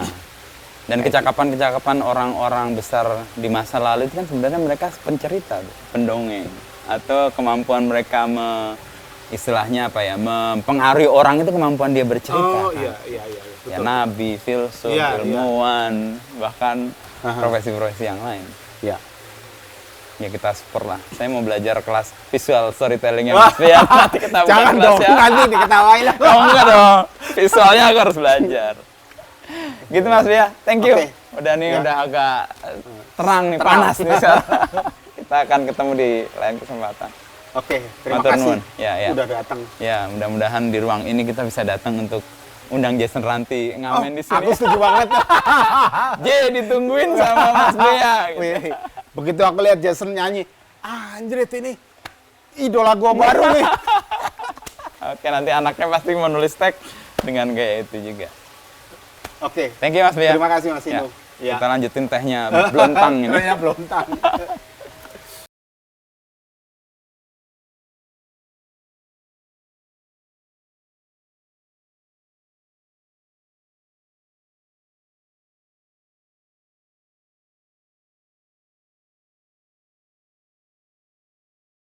Dan kecakapan-kecakapan orang-orang besar di masa lalu itu kan sebenarnya mereka pencerita, pendongeng. Atau kemampuan mereka istilahnya apa ya, mempengaruhi orang itu kemampuan dia bercerita. Oh kan? iya. Ya nabi, filsuf, Iya, ilmuwan, bahkan profesi-profesi yang lain. Ya. Ya kita support lah. Saya mau belajar kelas visual storytelling yang Mas Bea. Nanti kita buka Jangan dong, kelasnya. nanti diketawain. Oh enggak dong, visualnya aku harus belajar. Gitu Mas Bea, thank you. Oke. Udah nih, Ya. udah agak terang nih, Terang. panas nih sekarang. Kita akan ketemu di lain kesempatan. Oke, terima Matur kasih nuwun. Ya. udah datang. Ya, mudah-mudahan di ruang ini kita bisa datang untuk undang Jason Ranti ngamen di sini. Aku setuju banget. J ditungguin sama Mas Bea. Gitu. Wih, begitu aku lihat Jason nyanyi, anjrit ini idola gua baru nih. Oke, nanti anaknya pasti mau nulis tag dengan gaya itu juga. Oke. Thank you Mas Bea. Terima kasih Mas Ya, Inu. Ya. Kita lanjutin tehnya belontang ini. Ya, belum tahu.